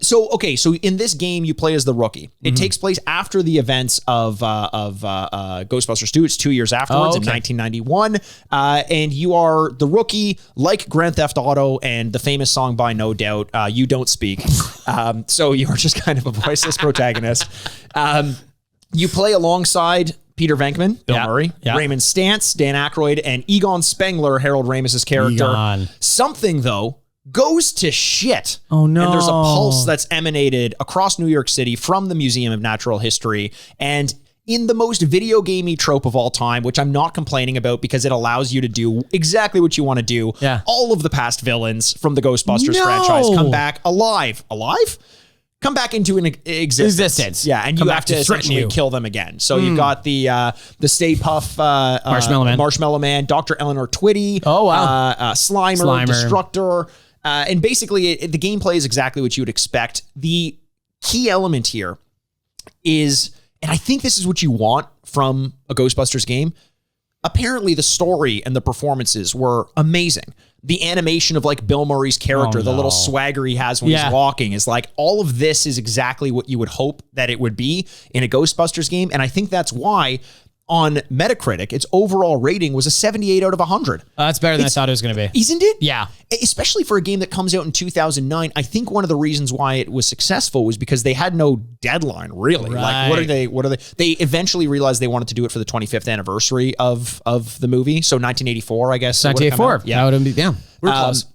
So in this game, you play as the rookie. It takes place after the events of Ghostbusters 2. It's 2 years afterwards in 1991. And you are the rookie, like Grand Theft Auto and the famous song by No Doubt, You Don't Speak. So you're just kind of a voiceless protagonist. You play alongside Peter Venkman, Bill Murray, Raymond Stantz, Dan Aykroyd, and Egon Spengler, Harold Ramis' character. Something, though, goes to shit. Oh, no. And there's a pulse that's emanated across New York City from the Museum of Natural History. And in the most video gamey trope of all time, which I'm not complaining about because it allows you to do exactly what you want to do. Yeah. All of the past villains from the Ghostbusters franchise come back alive. Alive? Come back into an existence. Yeah, and you have to essentially kill them again. So you've got the Stay Puft Marshmallow Man, Dr. Eleanor Twitty. Oh, wow. Slimer, Destructor. And basically, the gameplay is exactly what you would expect. The key element here is, and I think this is what you want from a Ghostbusters game, apparently the story and the performances were amazing. The animation of like Bill Murray's character, the little swagger he has when he's walking is like, all of this is exactly what you would hope that it would be in a Ghostbusters game. And I think that's why on Metacritic, its overall rating was a 78 out of 100. That's better than I thought it was going to be. Isn't it? Yeah. Especially for a game that comes out in 2009. I think one of the reasons why it was successful was because they had no deadline, really. Right. Like, what are they? They eventually realized they wanted to do it for the 25th anniversary of the movie. So 1984, I guess. 1984. Yeah. We're close.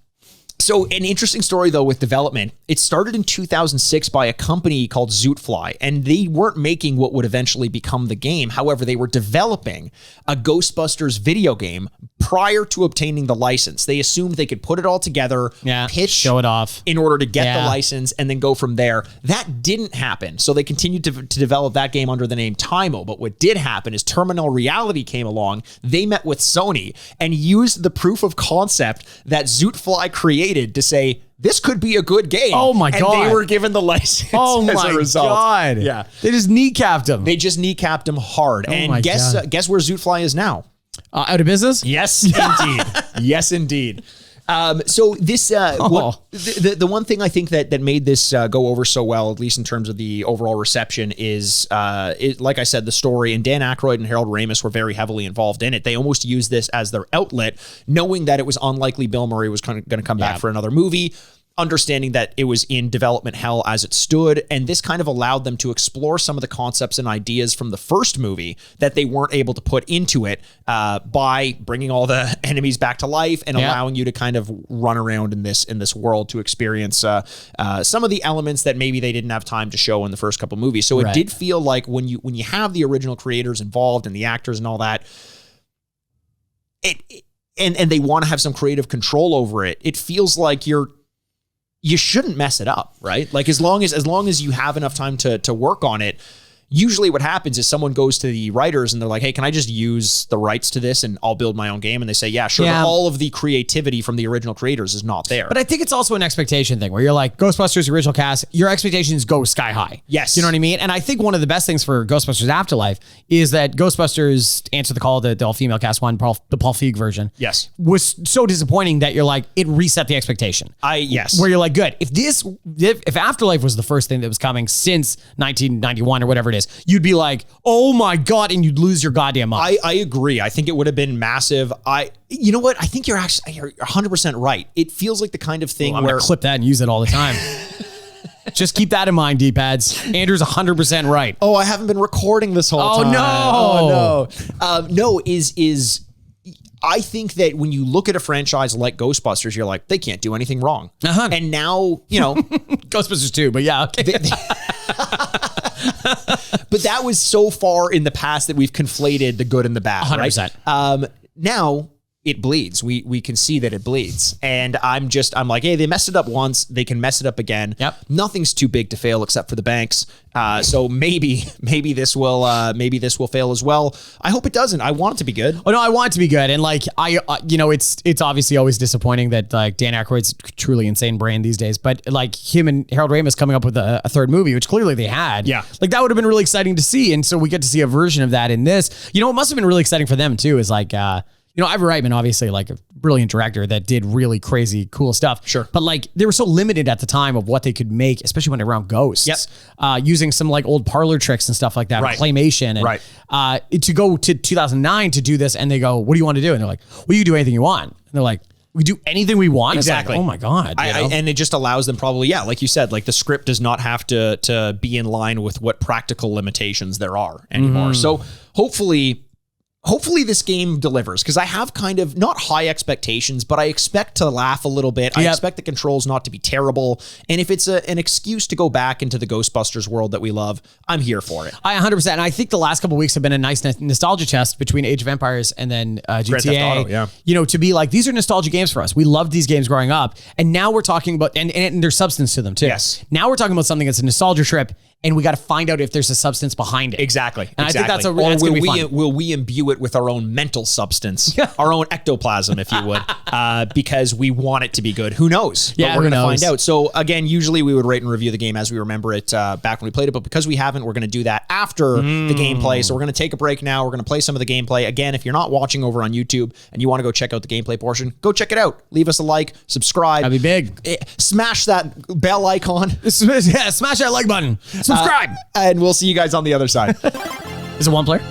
So an interesting story, though, with development. It started in 2006 by a company called Zootfly, and they weren't making what would eventually become the game. However, they were developing a Ghostbusters video game prior to obtaining the license. They assumed they could put it all together, pitch, show it off in order to get the license, and then go from there. That didn't happen. So they continued to develop that game under the name Tymo. But what did happen is Terminal Reality came along. They met with Sony and used the proof of concept that Zootfly created to say, this could be a good game. Oh my God. And they were given the license as a result. God. Yeah. They just kneecapped him. They just kneecapped him hard. And guess where Zootfly is now? Out of business? Yes, indeed. Yes, indeed. So this, the one thing I think that made this go over so well, at least in terms of the overall reception, is like I said, the story. And Dan Aykroyd and Harold Ramis were very heavily involved in it. They almost used this as their outlet, knowing that it was unlikely Bill Murray was going to come back for another movie, understanding that it was in development hell as it stood. And this kind of allowed them to explore some of the concepts and ideas from the first movie that they weren't able to put into it by bringing all the enemies back to life and allowing you to kind of run around in this world to experience some of the elements that maybe they didn't have time to show in the first couple movies. So it did feel like when you have the original creators involved and the actors and all that, and they want to have some creative control over it, it feels like you shouldn't mess it up, right? Like as long as you have enough time to work on it, usually what happens is someone goes to the writers and they're like, hey, can I just use the rights to this and I'll build my own game? And they say, yeah, sure. But all of the creativity from the original creators is not there. But I think it's also an expectation thing where you're like, Ghostbusters, original cast, your expectations go sky high. Yes. You know what I mean? And I think one of the best things for Ghostbusters Afterlife is that Ghostbusters Answer the Call, the all-female cast one, the Paul Feig version, was so disappointing that you're like, it reset the expectation. Where you're like, good. If Afterlife was the first thing that was coming since 1991 or whatever it is, you'd be like, oh my God, and you'd lose your goddamn mind. I agree. I think it would have been massive. You know what? I think you're 100% right. It feels like the kind of thing I'm going to clip that and use it all the time. Just keep that in mind, D-pads. Andrew's 100% right. Oh, I haven't been recording this whole time. No. No, I think that when you look at a franchise like Ghostbusters, you're like, they can't do anything wrong. And now, Ghostbusters 2, but yeah, okay. But that was so far in the past that we've conflated the good and the bad, 100%. Right? Now it bleeds. We can see that it bleeds. And I'm like, hey, they messed it up once. They can mess it up again. Yep. Nothing's too big to fail except for the banks. So maybe this will fail as well. I hope it doesn't. I want it to be good. Oh no, I want it to be good. And like, it's obviously always disappointing that like Dan Aykroyd's truly insane brain these days, but like him and Harold Ramis coming up with a third movie, which clearly they had. Yeah. Like that would have been really exciting to see. And so we get to see a version of that in this. It must have been really exciting for them too, is like, Ivan Reitman, obviously like a brilliant director that did really crazy, cool stuff. Sure. But like they were so limited at the time of what they could make, especially when around ghosts. Yep. Using some like old parlor tricks and stuff like that, right. claymation. And, to go to 2009 to do this, and they go, what do you want to do? And they're like, well, you can do anything you want. And they're like, we do anything we want. Exactly. Like, oh my God. And it just allows them probably, like you said, like the script does not have to be in line with what practical limitations there are anymore. So hopefully this game delivers, because I have kind of not high expectations, but I expect to laugh a little bit. I expect the controls not to be terrible. And if it's an excuse to go back into the Ghostbusters world that we love, I'm here for it. I 100%. And I think the last couple of weeks have been a nice nostalgia test between Age of Empires and then GTA. Grand Theft Auto, to be like, these are nostalgia games for us. We loved these games growing up. And now we're talking about, and there's substance to them too. Yes. Now we're talking about something that's a nostalgia trip, and we got to find out if there's a substance behind it. Exactly. And I think that's going to be fun. Will we imbue it with our own mental substance, our own ectoplasm, if you would, because we want it to be good. Who knows? Yeah, but we're going to find out. So again, usually we would rate and review the game as we remember it back when we played it, but because we haven't, we're going to do that after the gameplay. So we're going to take a break now. We're going to play some of the gameplay. Again, if you're not watching over on YouTube and you want to go check out the gameplay portion, go check it out. Leave us a like, subscribe. That'd be big. Smash that bell icon. Smash that like button. Subscribe. And we'll see you guys on the other side. Is it one player?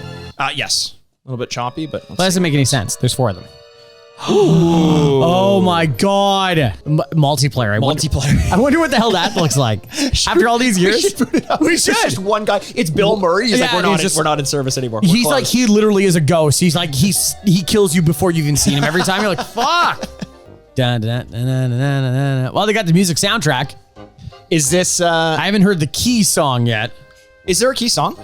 Yes. A little bit choppy, but that doesn't make any sense. There's 4 of them. Oh my God. Multiplayer. I wonder what the hell that looks like. After all these years. We should. It's just one guy. It's Bill Murray. He's like, we're not in service anymore. He's like, he literally is a ghost. He's like, he kills you before you've even seen him. Every time you're like, fuck. Well, they got the music soundtrack. Is this... I haven't heard the Key song yet. Is there a Key song?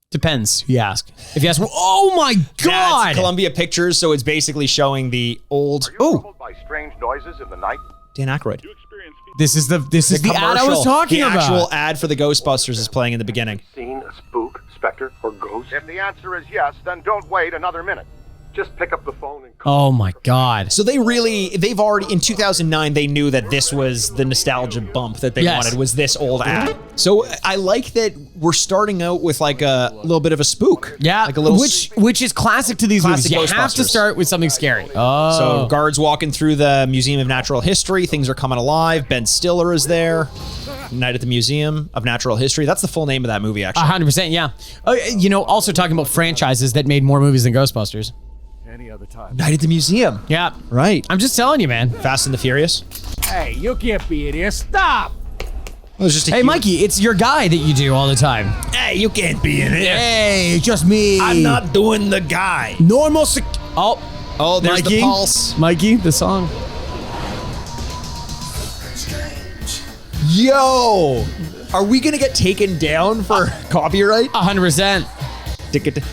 Depends who you ask. If you ask, oh my God. That's Columbia Pictures, so it's basically showing the old... Troubled by strange noises in the night? Dan Aykroyd. This is the ad I was talking about. The actual ad for the Ghostbusters is playing in the beginning. Seen a spook, specter, or ghost? If the answer is yes, then don't wait another minute. Just pick up the phone and call. Oh my God. So they've already, in 2009, they knew that this was the nostalgia bump that they wanted, was this old ad. So I like that we're starting out with like a little bit of a spook. Yeah, like a little which is classic to these movies. You have to Ghostbusters. start with something scary. Oh, So guards walking through the Museum of Natural History. Things are coming alive. Ben Stiller is there. Night at the Museum of Natural History. That's the full name of that movie, actually. 100%. Yeah. You know, also talking about franchises that made more movies than Ghostbusters. Any other time. Night at the Museum. Yeah. Right. I'm just telling you, man. Fast and the Furious. Hey, you can't be in here. Stop! Well, it's just a Hey, huge- Mikey, it's your guy that you do all the time. Hey, you can't be in here. Hey, just me. I'm not doing the guy. normal. Oh, there's Mikey, the pulse. Mikey, the song. Yo, are we gonna get taken down for copyright? 100%.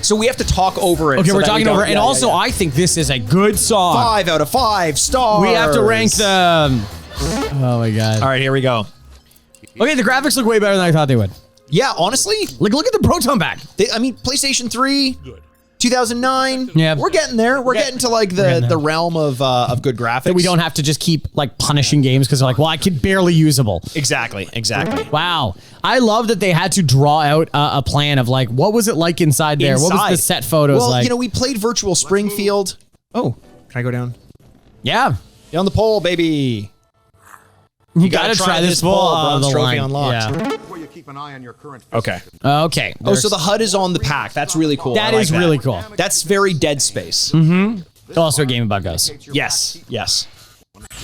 So we have to talk over it. Okay, so we're that we talking don't- over, and yeah, also yeah. I think this is a good song. 5 out of 5 stars. We have to rank the. Oh my god. All right, here we go. Okay, the graphics look way better than I thought they would. Yeah, honestly, Like, look at the proton pack. I mean, PlayStation 3, 2009. Yeah. We're getting there. We're getting to like the realm of good graphics. That we don't have to just keep like punishing games because they're like, well, I can barely usable. Exactly. Wow. I love that they had to draw out a plan of like, what was it like inside there? What was the set photos well, like? you know, we played Virtual Springfield. Oh, can I go down? Yeah. Down the pole, baby. You gotta try this full bronze the trophy line. unlocked. Yeah. Where you keep an eye on your current. Okay. Okay. Oh, so the HUD is on the pack. That's really cool. That I like is really cool. That's very Dead Space. Also a game about ghosts. Yes.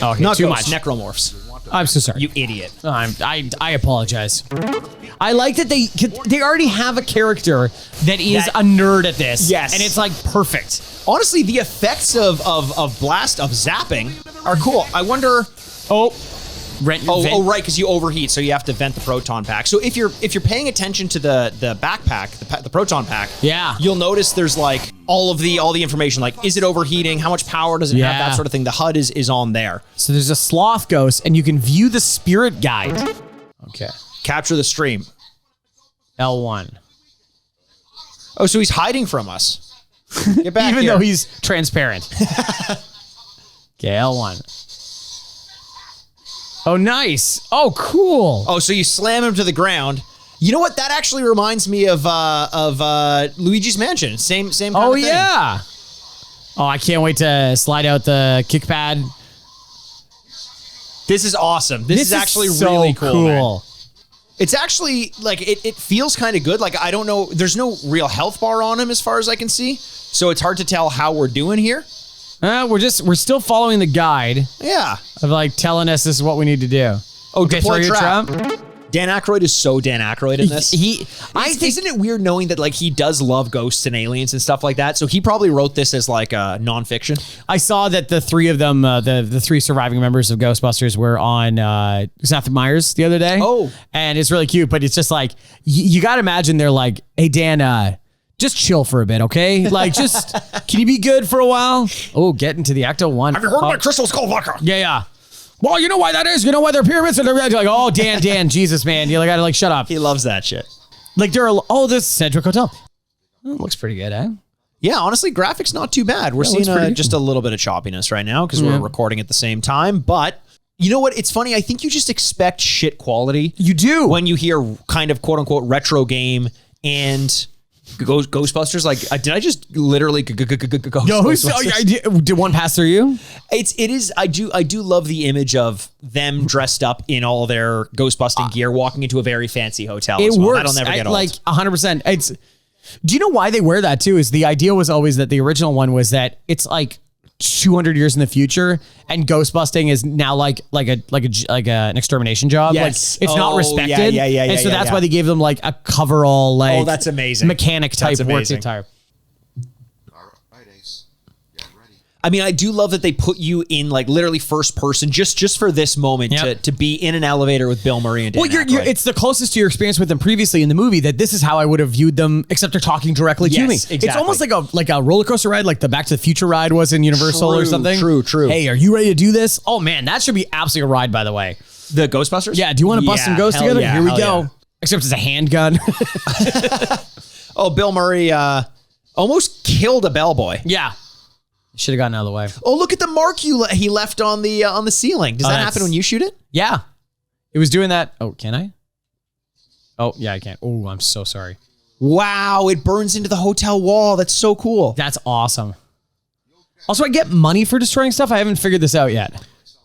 Okay, Not too ghosts, much. necromorphs. I'm so sorry. You idiot. I apologize. I like that they already have a character that is a nerd at this. Yes. And it's like perfect. Honestly, the effects of zapping are cool. I wonder. Right, right, because you overheat, so you have to vent the proton pack. So if you're paying attention to the backpack, the proton pack, Yeah. you'll notice there's like all the information, like is it overheating, how much power does it have, that sort of thing. The HUD is on there. So there's a sloth ghost, and you can view the spirit guide. Okay. Capture the stream. L1. Oh, so he's hiding from us. Get back Even here. though he's transparent. Okay, L1. Oh, nice. Oh, cool. Oh, so you slam him to the ground. You know what? That actually reminds me of Luigi's Mansion. Same kind of thing. Yeah. Oh, I can't wait to slide out the kick pad. This is awesome. This is actually so really cool. Man. It's actually like it feels kind of good. Like I don't know, there's no real health bar on him as far as I can see. So it's hard to tell how we're doing here. We're still following the guide Yeah. of like telling us this is what we need to do. Oh, Okay, deploy throw your trap. trap. Dan Aykroyd is so Dan Aykroyd in this. Isn't it weird knowing that like he does love ghosts and aliens and stuff like that? So he probably wrote this as like a nonfiction. I saw that the three of them, the three surviving members of Ghostbusters, were on Seth Meyers the other day. Oh. And it's really cute, but it's just like, you got to imagine they're like, hey, Dan, just chill for a bit, okay? Like, just, can you be good for a while? Oh, get into the Ecto 1. Have you heard my Crystal Skull vodka? Yeah. Well, you know why that is? You know why they're pyramids? And they're like, oh, Dan, Jesus, man. You gotta like, shut up. He loves that shit. Like, this Sedgwick Hotel. Oh, looks pretty good, eh? Yeah, honestly, graphics not too bad. We're looks seeing pretty just a little bit of choppiness right now because we're recording at the same time. But you know what? It's funny. I think you just expect shit quality. You do. When you hear kind of quote unquote retro game and Ghostbusters. Like, did I just literally go? Did one pass through you? It is. I do love the image of them dressed up in all their Ghostbusting gear, walking into a very fancy hotel. It as well. works. That'll never get old. Like 100%. It's. Do you know why they wear that too? Is the idea was always that the original one was that it's like 200 years in the future, and ghostbusting is now like an extermination job. Yes. Like it's not respected. Yeah. And so that's why they gave them like a coverall, like Oh, that's amazing. mechanic type That's work amazing. attire. I mean, I do love that they put you in like literally first person just for this moment Yep. to be in an elevator with Bill Murray and Dan Well, Aykroyd. it's the closest to your experience with them previously in the movie that this is how I would have viewed them, except they're talking directly to Yes, me. exactly. It's almost like a roller coaster ride, like the Back to the Future ride was in Universal or True, something. true. Hey, are you ready to do this? Oh man, that should be absolutely a ride, by the way. The Ghostbusters? Yeah, do you want to bust some ghosts hell together? yeah, Here we hell go. yeah. Except it's a handgun. Oh, Bill Murray almost killed a bellboy. Yeah. Should have gotten out of the way. Oh, look at the mark he left on the ceiling. Does that happen when you shoot it? Yeah. It was doing that. Oh, can I? Oh, yeah, I can't. Oh, I'm so sorry. Wow, it burns into the hotel wall. That's so cool. That's awesome. Also, I get money for destroying stuff. I haven't figured this out yet.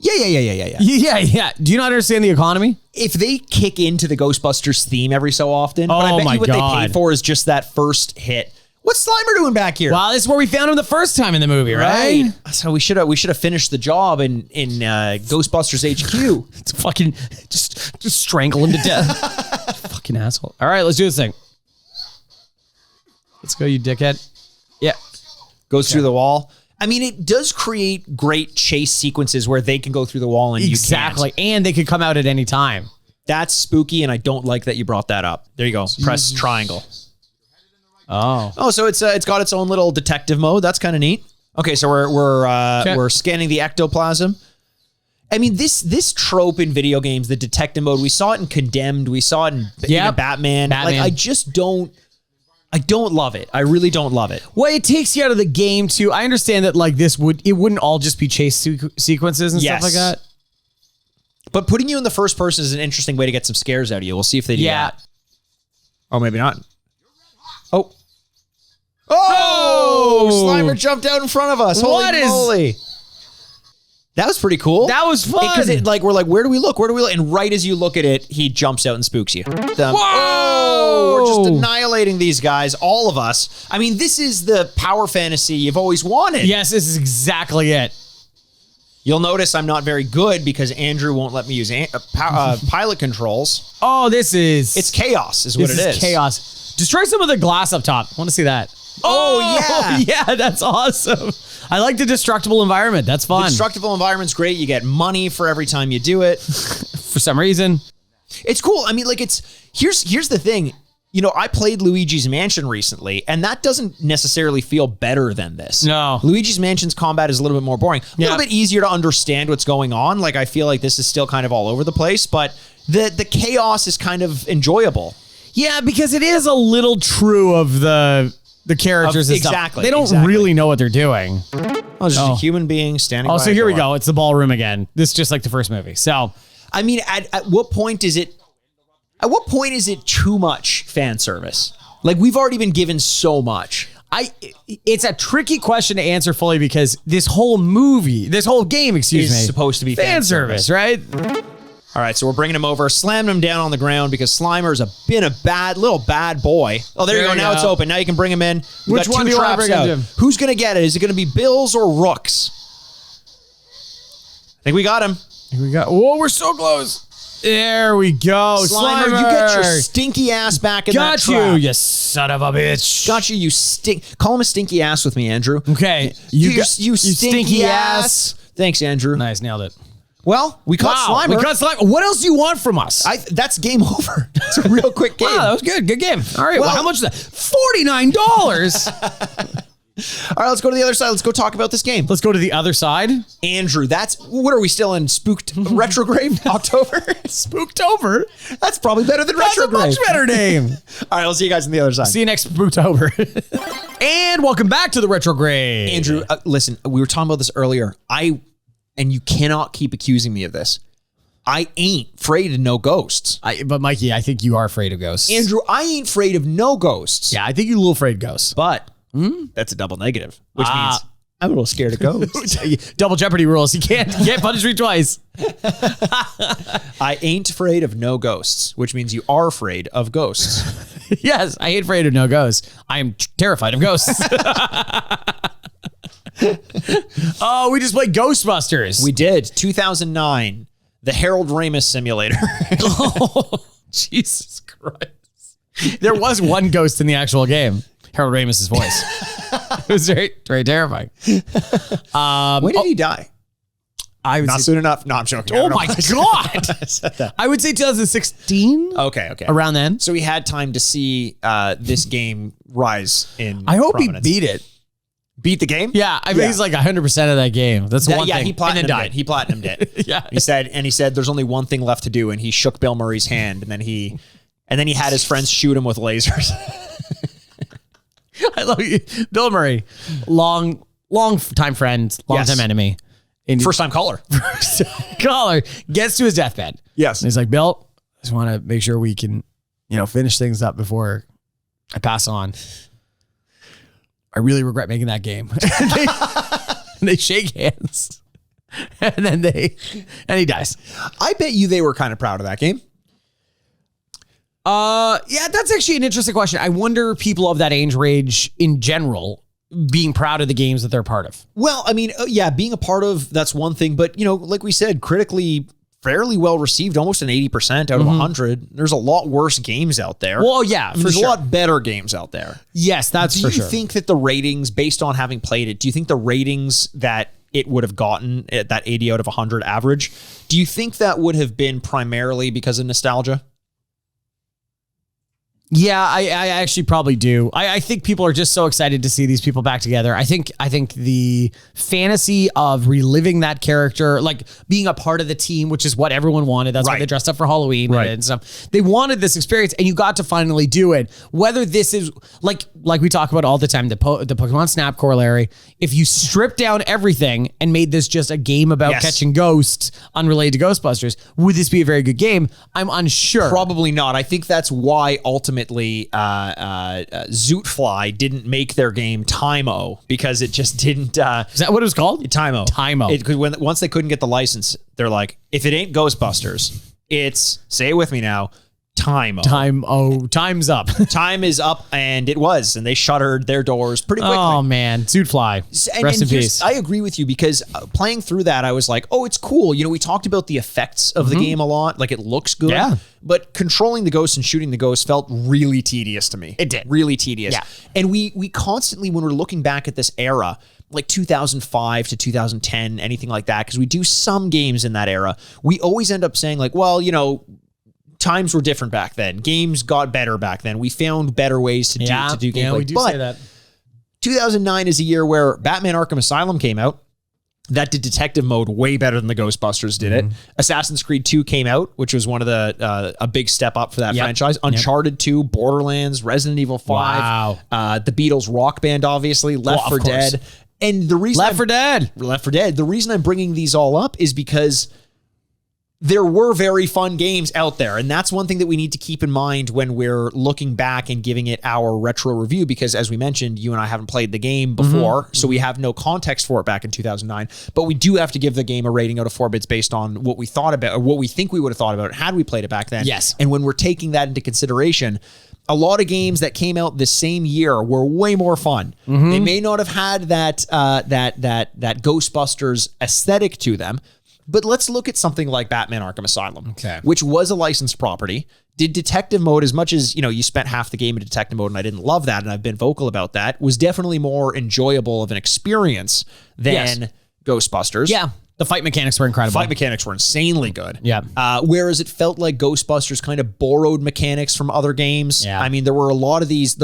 Yeah. Do you not understand the economy? If they kick into the Ghostbusters theme every so often, but I bet my you what God. they paid for is just that first hit. What's Slimer doing back here? Well, this is where we found him the first time in the movie, right? So we should have finished the job in Ghostbusters HQ. It's fucking just strangle him to death. Fucking asshole. All right, let's do this thing. Let's go, you dickhead. Yeah. Goes through the wall. I mean, it does create great chase sequences where they can go through the wall and exactly, and they could come out at any time. That's spooky, and I don't like that you brought that up. There you go. Press triangle. Oh, so it's got its own little detective mode. That's kind of neat. Okay, so we're scanning the ectoplasm. I mean, this trope in video games, the detective mode, we saw it in Condemned, we saw it in even Batman. Like, I just don't love it. I really don't love it. Well, it takes you out of the game too. I understand that like it wouldn't all just be chase sequences and stuff like that. But putting you in the first person is an interesting way to get some scares out of you. We'll see if they do that. Oh, maybe not. Oh, Slimer jumped out in front of us. Holy moly. That was pretty cool. That was fun. Because we're like, where do we look? Where do we look? And right as you look at it, he jumps out and spooks you. Whoa! We're just annihilating these guys, all of us. I mean, this is the power fantasy you've always wanted. Yes, this is exactly it. You'll notice I'm not very good because Andrew won't let me use pilot controls. Oh, it's chaos is what it is. This is chaos. Destroy some of the glass up top. I want to see that. Oh, yeah. Yeah, that's awesome. I like the destructible environment. That's fun. The destructible environment's great. You get money for every time you do it. For some reason. It's cool. I mean, like, here's the thing. You know, I played Luigi's Mansion recently, and that doesn't necessarily feel better than this. No. Luigi's Mansion's combat is a little bit more boring. A little bit easier to understand what's going on. Like, I feel like this is still kind of all over the place, but the chaos is kind of enjoyable. Yeah, because it is a little true of the characters and stuff. They don't really know what they're doing. Oh, just a human being standing by so here we go. It's the ballroom again. This is just like the first movie. So, I mean, at what point is it too much fan service? Like, we've already been given so much. It's a tricky question to answer fully because this whole game, is supposed to be fan service, right? All right, so we're bringing him over, slamming him down on the ground because Slimer's been a little bad boy. Oh, there you go. Now it's open. Now you can bring him in. Which one do you want to bring him to? Who's going to get it? Is it going to be Bills or Rooks? I think we got him. Whoa, we're so close. There we go. Slimer, you get your stinky ass back in that trap. You son of a bitch. Got you stink. Call him a stinky ass with me, Andrew. Okay. You stinky ass. Thanks, Andrew. Nice, nailed it. Well, we caught Slimer. What else do you want from us? That's game over. It's a real quick game. Wow, that was good. Good game. All right. Well, how much is that? $49. All right, let's go to the other side. Let's go talk about this game. Let's go to the other side. Andrew, what are we still in? Spooked Retrograde? October? Spooktober? That's probably better than Retrograde. That's a much better name. All right, I'll see you guys on the other side. See you next Spooktober. And welcome back to the Retrograde. Andrew, listen, we were talking about this earlier. And you cannot keep accusing me of this. I ain't afraid of no ghosts. But Mikey, I think you are afraid of ghosts. Andrew, I ain't afraid of no ghosts. Yeah, I think you're a little afraid of ghosts. But that's a double negative, which means I'm a little scared of ghosts. Double Jeopardy rules. You can't punish me twice. I ain't afraid of no ghosts, which means you are afraid of ghosts. Yes, I ain't afraid of no ghosts. I am terrified of ghosts. Oh, we just played Ghostbusters. We did. 2009. The Harold Ramis simulator. Oh, Jesus Christ. There was one ghost in the actual game. Harold Ramis' voice. It was very, very terrifying. When did he die? Not soon enough. No, I'm joking. Oh my God. I would say 2016. Okay. Around then. So he had time to see this game rise in I hope prominence. He beat it. Beat the game? Yeah, I mean, he's like 100% of that game. That's the one thing. Yeah, he platinumed it. He platinumed it. Yeah. He said there's only one thing left to do, and he shook Bill Murray's hand, and then he had his friends shoot him with lasers. I love you. Bill Murray, long time friend, long time enemy. First time caller. Caller gets to his deathbed. Yes. And he's like, Bill, I just want to make sure we can finish things up before I pass on. I really regret making that game. And they shake hands. And then he dies. I bet you they were kind of proud of that game. Yeah, that's actually an interesting question. I wonder people of that age range in general being proud of the games that they're part of. Well, I mean, yeah, being a part of, that's one thing. But, like we said, critically fairly well received, almost an 80% out of 100. There's a lot worse games out there. Well, yeah, There's a lot better games out there. Yes, that's for sure. Do you think that the ratings, based on having played it, do you think the ratings that it would have gotten at that 80 out of 100 average, do you think that would have been primarily because of nostalgia? Yeah, I actually probably do. I think people are just so excited to see these people back together. I think the fantasy of reliving that character, like being a part of the team, which is what everyone wanted. That's why they dressed up for Halloween and stuff. They wanted this experience, and you got to finally do it. Whether this is like we talk about all the time, the Pokemon Snap corollary. If you strip down everything and made this just a game about catching ghosts unrelated to Ghostbusters, would this be a very good game? I'm unsure. Probably not. I think that's why ultimately Zootfly didn't make their game Time-O, because it just didn't. Is that what it was called? Time-O. Time-O. Once they couldn't get the license, they're like, if it ain't Ghostbusters, it's, say it with me now, Time-O. Time-O. Time's up. Time is up, and it was, and they shuttered their doors pretty quickly. Oh man, Zootfly. Rest in peace. I agree with you, because playing through that, I was like, oh, it's cool. We talked about the effects of the game a lot. Like, it looks good. Yeah. But controlling the ghosts and shooting the ghosts felt really tedious to me. It did. Really tedious. Yeah. And we constantly, when we're looking back at this era, like 2005 to 2010, anything like that, because we do some games in that era, we always end up saying like, well, times were different back then. Games got better back then. We found better ways to do gameplay. Yeah, we do say that. 2009 is a year where Batman Arkham Asylum came out. That did detective mode way better than the Ghostbusters did it. Assassin's Creed 2 came out, which was one of the a big step up for that franchise. Uncharted 2, Borderlands, Resident Evil 5, the Beatles Rock Band, obviously, Left 4 Dead. And the reason Left 4 Dead. The reason I'm bringing these all up is because there were very fun games out there. And that's one thing that we need to keep in mind when we're looking back and giving it our retro review, because as we mentioned, you and I haven't played the game before, so we have no context for it back in 2009, but we do have to give the game a rating out of 4 bits based on what we thought about, or what we think we would have thought about it had we played it back then. Yes. And when we're taking that into consideration, a lot of games that came out the same year were way more fun. They may not have had that Ghostbusters aesthetic to them, but let's look at something like Batman Arkham Asylum, which was a licensed property, did detective mode as much as, you spent half the game in detective mode, and I didn't love that, and I've been vocal about that, was definitely more enjoyable of an experience than Ghostbusters. Yeah. The fight mechanics were incredible. Fight mechanics were insanely good. Yeah. Whereas it felt like Ghostbusters kind of borrowed mechanics from other games. Yeah. I mean, there were a lot of these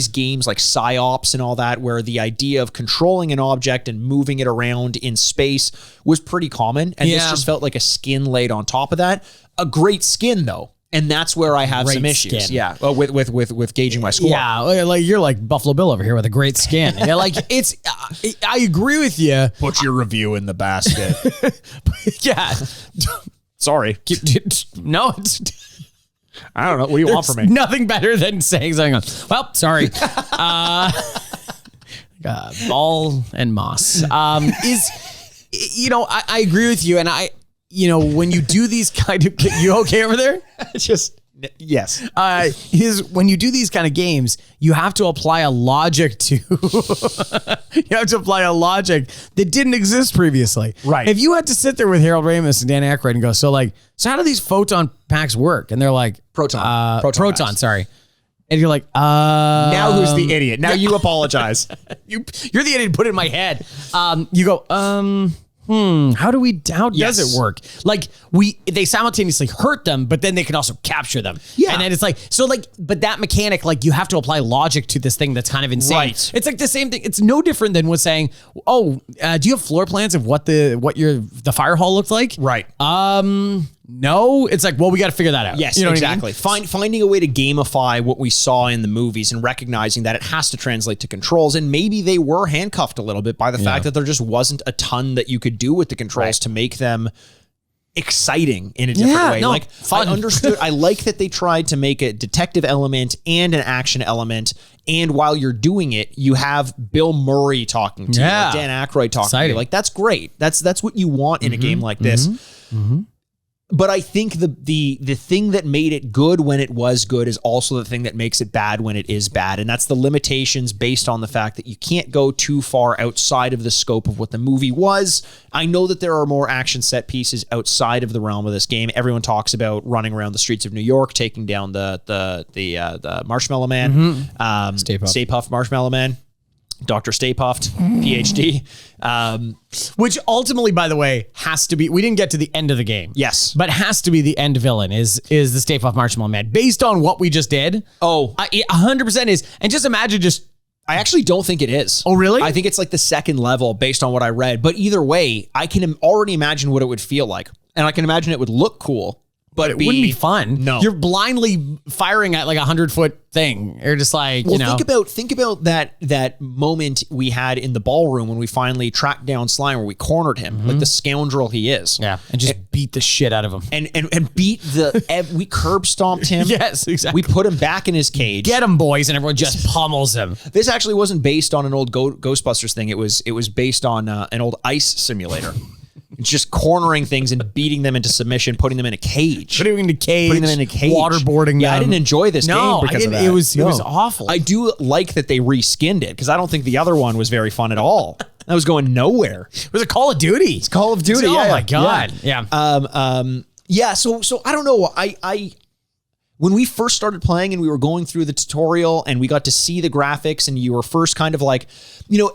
games like Psyops and all that, where the idea of controlling an object and moving it around in space was pretty common. And this just felt like a skin laid on top of that. A great skin, though. And that's where I have some issues. Skin. Yeah. Well, with gauging my score. Yeah. Like you're like Buffalo Bill over here with a great skin. Yeah, like it's, I agree with you. Put your review in the basket. Yeah. Sorry. No, it's, I don't know. What do you want from me? Nothing better than saying something. Well, sorry. Ball and moss. I agree with you. And when you do these kind of, you okay over there? Yes. When you do these kind of games, you have to apply a logic to, that didn't exist previously. Right. If you had to sit there with Harold Ramis and Dan Aykroyd and go, so how do these photon packs work? And they're like, proton, sorry. And you're like, now who's the idiot? Now you apologize. You're the idiot who put it in my head. You go, how does it work? Like they simultaneously hurt them, but then they can also capture them. Yeah. And then it's like, but that mechanic, like you have to apply logic to this thing that's kind of insane. Right. It's like the same thing. It's no different than saying, do you have floor plans of what the fire hall looked like? Right. No, it's like, well, we got to figure that out. Yes, you know exactly. What I mean? Finding a way to gamify what we saw in the movies and recognizing that it has to translate to controls. And maybe they were handcuffed a little bit by the fact that there just wasn't a ton that you could do with the controls to make them exciting in a different way. No, like fun. I understood. I like that they tried to make a detective element and an action element. And while you're doing it, you have Bill Murray talking to you, or Dan Aykroyd talking to you. Like, that's great. That's what you want in a game like this. But I think the thing that made it good when it was good is also the thing that makes it bad when it is bad. And that's the limitations based on the fact that you can't go too far outside of the scope of what the movie was. I know that there are more action set pieces outside of the realm of this game. Everyone talks about running around the streets of New York, taking down the Marshmallow Man, Stay Puft Marshmallow Man. Dr. Stay Puft, PhD. Which ultimately, by the way, has to be, we didn't get to the end of the game. Yes. But has to be the end villain is the Stay Puft Marshmallow Man. Based on what we just did. Oh. It 100% is. And just imagine I actually don't think it is. Oh, really? I think it's like the second level based on what I read. But either way, I can already imagine what it would feel like. And I can imagine it would look cool. But it wouldn't be fun. No. You're blindly firing at like 100-foot thing. You're just like, well, think about that moment we had in the ballroom when we finally tracked down Slime, where we cornered him, like the scoundrel he is. Yeah. And just beat the shit out of him. And beat we curb stomped him. Yes, exactly. We put him back in his cage. Get him, boys, and everyone just pummels him. This actually wasn't based on an old Ghostbusters thing. It was based on an old ice simulator. Just cornering things and beating them into submission, putting them in a cage. Putting them in a cage. Waterboarding them. Yeah, I didn't enjoy this game because of that. It was awful. I do like that they reskinned it, because I don't think the other one was very fun at all. That was going nowhere. Was it Call of Duty? It's Call of Duty. Oh my God. Yeah. So I don't know. When we first started playing and we were going through the tutorial and we got to see the graphics, and you were first kind of like,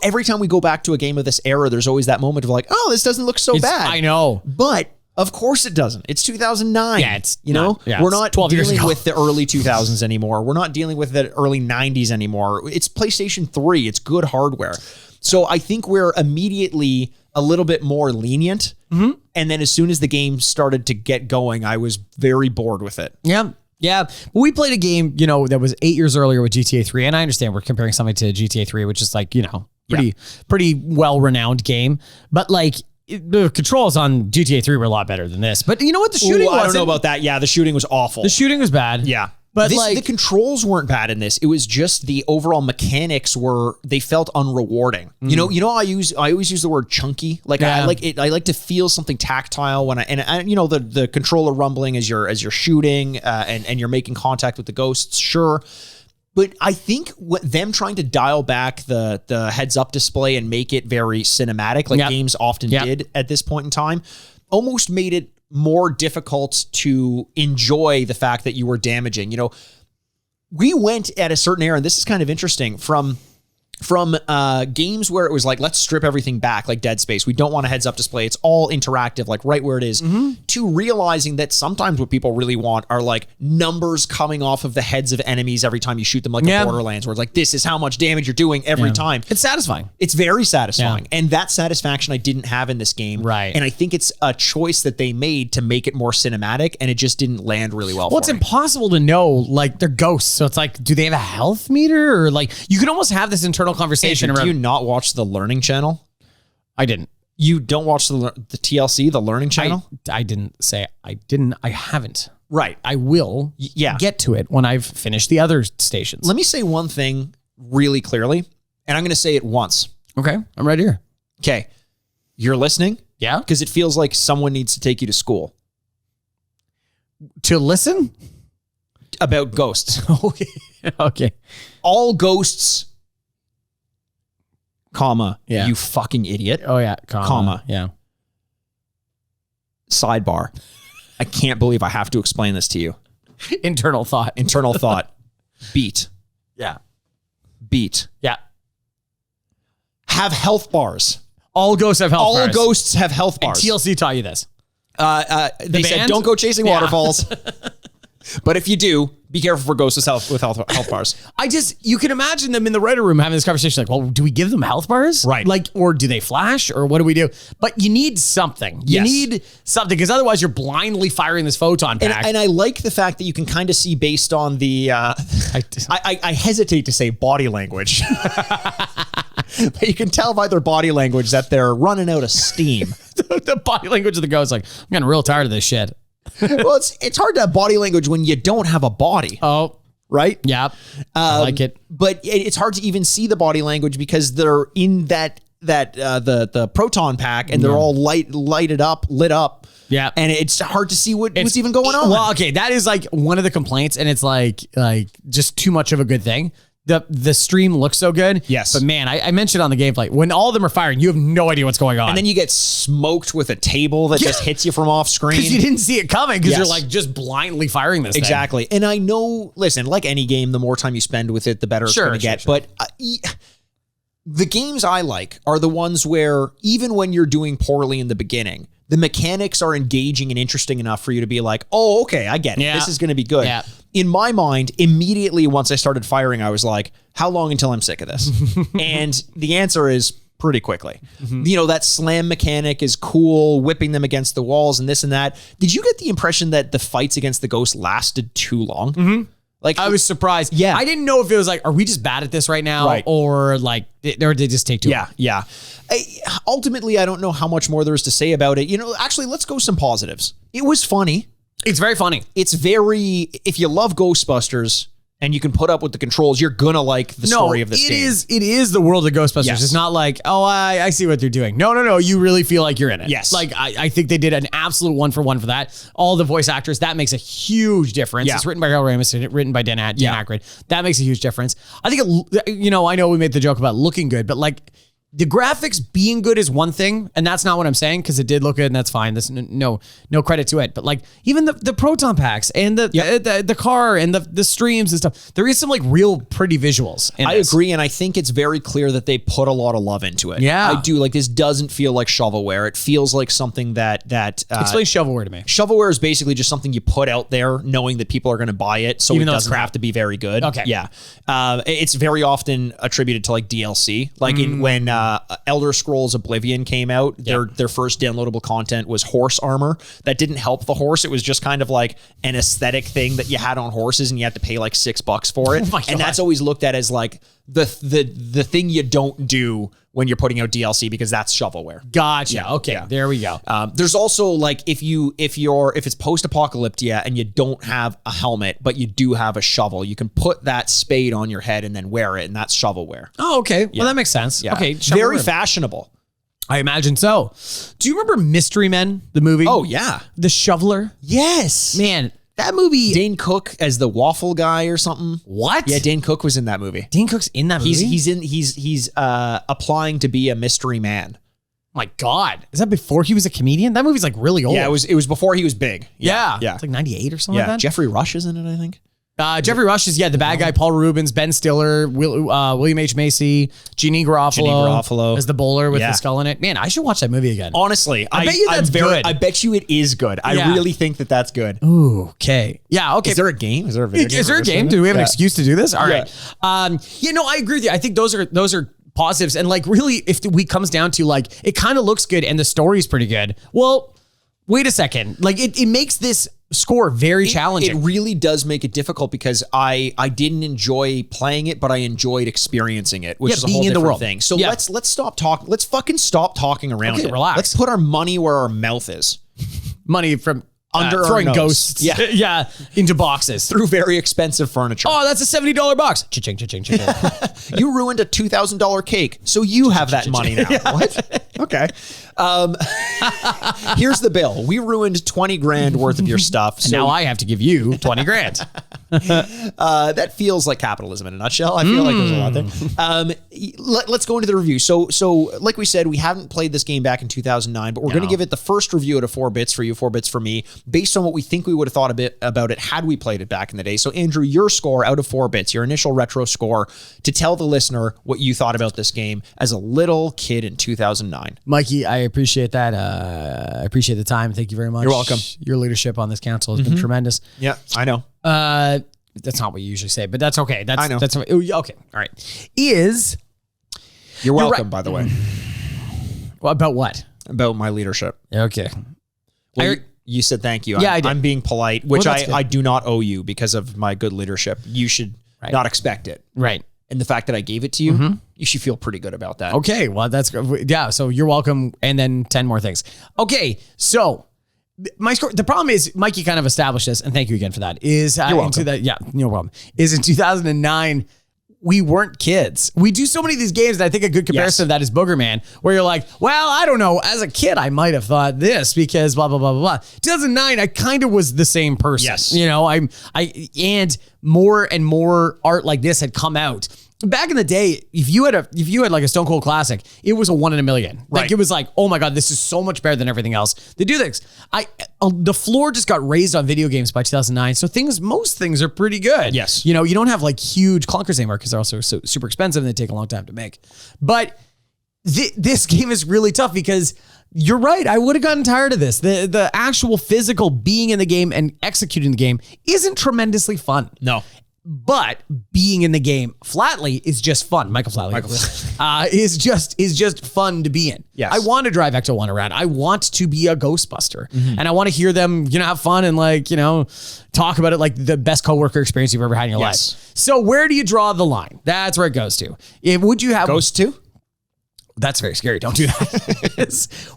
every time we go back to a game of this era, there's always that moment of like, oh, this doesn't look so bad. I know. But of course it doesn't. It's 2009. Yeah, it's we're not 12 years dealing ago. with the early 2000s anymore. We're not dealing with the early 90s anymore. It's PlayStation 3. It's good hardware. So I think we're immediately a little bit more lenient. And then as soon as the game started to get going, I was very bored with it. Yeah. Yeah. We played a game, that was 8 years earlier with GTA 3. And I understand we're comparing something to GTA 3, which is like, pretty well-renowned game. But like, the controls on GTA 3 were a lot better than this. But you know what? The shooting I don't know about that. Yeah, the shooting was awful. The shooting was bad. Yeah. But the controls weren't bad in this. It was just the overall mechanics they felt unrewarding. I always use the word chunky. Like I like to feel something tactile when the controller rumbling as you're shooting and you're making contact with the ghosts. Sure. But I think them trying to dial back the heads up display and make it very cinematic, like games often did at this point in time, almost made it more difficult to enjoy the fact that you were damaging. We went at a certain era, and this is kind of interesting, from games where it was like, let's strip everything back, like Dead Space. We don't want a heads-up display. It's all interactive, like right where it is, to realizing that sometimes what people really want are like numbers coming off of the heads of enemies every time you shoot them, like a Borderlands, where it's like, this is how much damage you're doing every time. It's satisfying. It's very satisfying. And that satisfaction I didn't have in this game. Right. And I think it's a choice that they made to make it more cinematic, and it just didn't land really well for it's me. impossible to know, like, they're ghosts. So it's like, do they have a health meter? Or like, you can almost have this internal conversation around. Do you not watch the Learning Channel? I didn't. You don't watch the TLC, the Learning Channel? I didn't say I didn't. I haven't. Right. I will get to it when I've finished the other stations. Let me say one thing really clearly, and I'm going to say it once. Okay. I'm right here. Okay. You're listening? Yeah. Because it feels like someone needs to take you to school. To listen? About ghosts. Okay. Okay. All ghosts... comma, yeah. You fucking idiot. Oh, yeah. Comma. Yeah. Sidebar. I can't believe I have to explain this to you. Internal thought. Beat. Yeah. Beat. Yeah. Have health bars. All ghosts have health bars. All ghosts have health bars. And TLC taught you this. They said, don't go chasing waterfalls. But if you do, be careful for ghosts with health bars. You can imagine them in the writer room having this conversation like, well, do we give them health bars? Right. Like, or do they flash? Or what do we do? But you need something. You need something, because otherwise you're blindly firing this photon back. And I like the fact that you can kind of see based on the, I hesitate to say body language. But you can tell by their body language that they're running out of steam. The body language of the ghost, like, I'm getting real tired of this shit. Well, it's hard to have body language when you don't have a body. Oh, right? Yeah. I like it. But it's hard to even see the body language because they're in the proton pack and they're all lit up. Yeah. And it's hard to see what's even going on. Well, okay, that is like one of the complaints, and it's like just too much of a good thing. The stream looks so good. Yes. But man, I mentioned on the gameplay, when all of them are firing, you have no idea what's going on. And then you get smoked with a table that just hits you from off screen. Because you didn't see it coming because you're like just blindly firing this thing. Exactly. And I know, listen, like any game, the more time you spend with it, the better it's going to get. Sure. But the games I like are the ones where even when you're doing poorly in the beginning, the mechanics are engaging and interesting enough for you to be like, oh, okay, I get it. Yeah. This is going to be good. Yeah. In my mind, immediately once I started firing, I was like, how long until I'm sick of this? And the answer is pretty quickly. Mm-hmm. You know, that slam mechanic is cool, whipping them against the walls and this and that. Did you get the impression that the fights against the ghost lasted too long? Mm-hmm. Like, I was surprised. Yeah. I didn't know if it was like, are we just bad at this right now? Right. Or like, or they just take too long? Yeah. Ultimately, I don't know how much more there is to say about it. You know, actually, let's go some positives. It was funny. It's very funny. It's very, if you love Ghostbusters and you can put up with the controls, you're gonna like the story of this game. It is the world of Ghostbusters. Yes. It's not like, oh, I see what they're doing. No. You really feel like you're in it. Yes. Like, I think they did an absolute 1-for-1 for that. All the voice actors, that makes a huge difference. Yeah. It's written by Harold Ramis and written by Dan Aykroyd. That makes a huge difference. I think, I know we made the joke about looking good, but like, the graphics being good is one thing, and that's not what I'm saying, because it did look good, and that's fine. There's no credit to it. But like even the proton packs and the car and the streams and stuff, there is some like real pretty visuals. I agree, and I think it's very clear that they put a lot of love into it. Yeah, I do. Like, this doesn't feel like shovelware. It feels like something that explain shovelware to me. Shovelware is basically just something you put out there, knowing that people are going to buy it, so even it doesn't have to be very good. Okay, yeah, it's very often attributed to like DLC, like when Elder Scrolls Oblivion came out, their first downloadable content was horse armor. That didn't help the horse. It was just kind of like an aesthetic thing that you had on horses, and you had to pay like $6 for it. And that's always looked at as like the thing you don't do when you're putting out DLC, because that's shovelware. Gotcha. Yeah, okay, there we go. There's also like if it's post-apocalyptic and you don't have a helmet, but you do have a shovel, you can put that spade on your head and then wear it, and that's shovelware. Oh, okay. Well, that makes sense. Yeah. Okay, very fashionable. I imagine so. Do you remember Mystery Men, the movie? Oh yeah, the shoveler. Yes, man. That movie, Dane Cook as the waffle guy or something. What? Yeah, Dane Cook was in that movie. Dane Cook's in that movie? He's applying to be a mystery man. My God. Is that before he was a comedian? That movie's like really old. Yeah, it was before he was big. Yeah. It's like 98 or something like that. Jeffrey Rush is in it, I think. Jeffrey Rush is, the bad guy, Paul Rubens, Ben Stiller, William H. Macy, Jeannie Garofalo as the bowler with the skull in it. Man, I should watch that movie again. Honestly, I bet you that's good. I bet you it is good. I really think that that's good. Ooh, okay. Yeah, okay. Is there a game? Is there a video game? Is there a game? Do we have an excuse to do this? All right. I agree with you. I think those are positives. And like, really, if the week comes down to like, it kind of looks good and the story's pretty good. Well, wait a second. Like, it makes this score very challenging. It really does make it difficult, because I didn't enjoy playing it, but I enjoyed experiencing it, which is a whole different thing. So let's stop talking. Let's fucking stop talking around it. Relax. Let's put our money where our mouth is. Money from under throwing our ghosts. Yeah, into boxes through very expensive furniture. Oh, that's a $70 box. Cha-ching, cha-ching, cha-ching. You ruined a $2,000 cake, so you have that money now. What? Okay. Here's the bill. We ruined 20 grand worth of your stuff. So now I have to give you 20 grand. That feels like capitalism in a nutshell. I feel like there's a lot there. Let's go into the review. So like we said, we haven't played this game back in 2009, but we're going to give it the first review out of 4 bits for you, 4 bits for me, based on what we think we would have thought a bit about it had we played it back in the day. So Andrew, your score out of 4 bits, your initial retro score, to tell the listener what you thought about this game as a little kid in 2009. Mikey, I appreciate that. I appreciate the time. Thank you very much. You're welcome. Your leadership on this council has been tremendous. Yeah, I know. That's not what you usually say, but that's okay. I know. That's okay. All right. You're welcome, right. By the way. Well, about what? About my leadership. Okay. Well, you said thank you. Yeah, I did. I'm being polite, which I do not owe you because of my good leadership. You should not expect it. Right. and the fact that I gave it to you, you should feel pretty good about that. Okay, well, that's good. Yeah, so you're welcome, and then 10 more things. Okay, so my score, the problem is, Mikey kind of established this, and thank you again for that, is You're welcome. No problem, is in 2009, we weren't kids. We do so many of these games, and I think a good comparison of that is Booger Man, where you're like, well, I don't know, as a kid, I might have thought this because blah, blah, blah, blah, blah. 2009, I kind of was the same person. Yes. You know, and more and more art like this had come out. Back in the day, if you had like a Stone Cold Classic, it was a 1 in a million. Like Right. it was like, oh my God, this is so much better than everything else. They do things. The floor just got raised on video games by 2009. So most things are pretty good. Yes. You know, you don't have like huge clunkers anymore because they're also so super expensive and they take a long time to make. But this game is really tough because you're right. I would have gotten tired of this. The actual physical being in the game and executing the game isn't tremendously fun. No. But being in the game flatly is just fun. Michael Flatley is just fun to be in. Yes. I want to drive Ecto 1 around. I want to be a Ghostbuster. And I want to hear them, have fun and talk about it like the best coworker experience you've ever had in your life. So where do you draw the line? That's where it goes to. Would you have Ghost 2? That's very scary. Don't do that.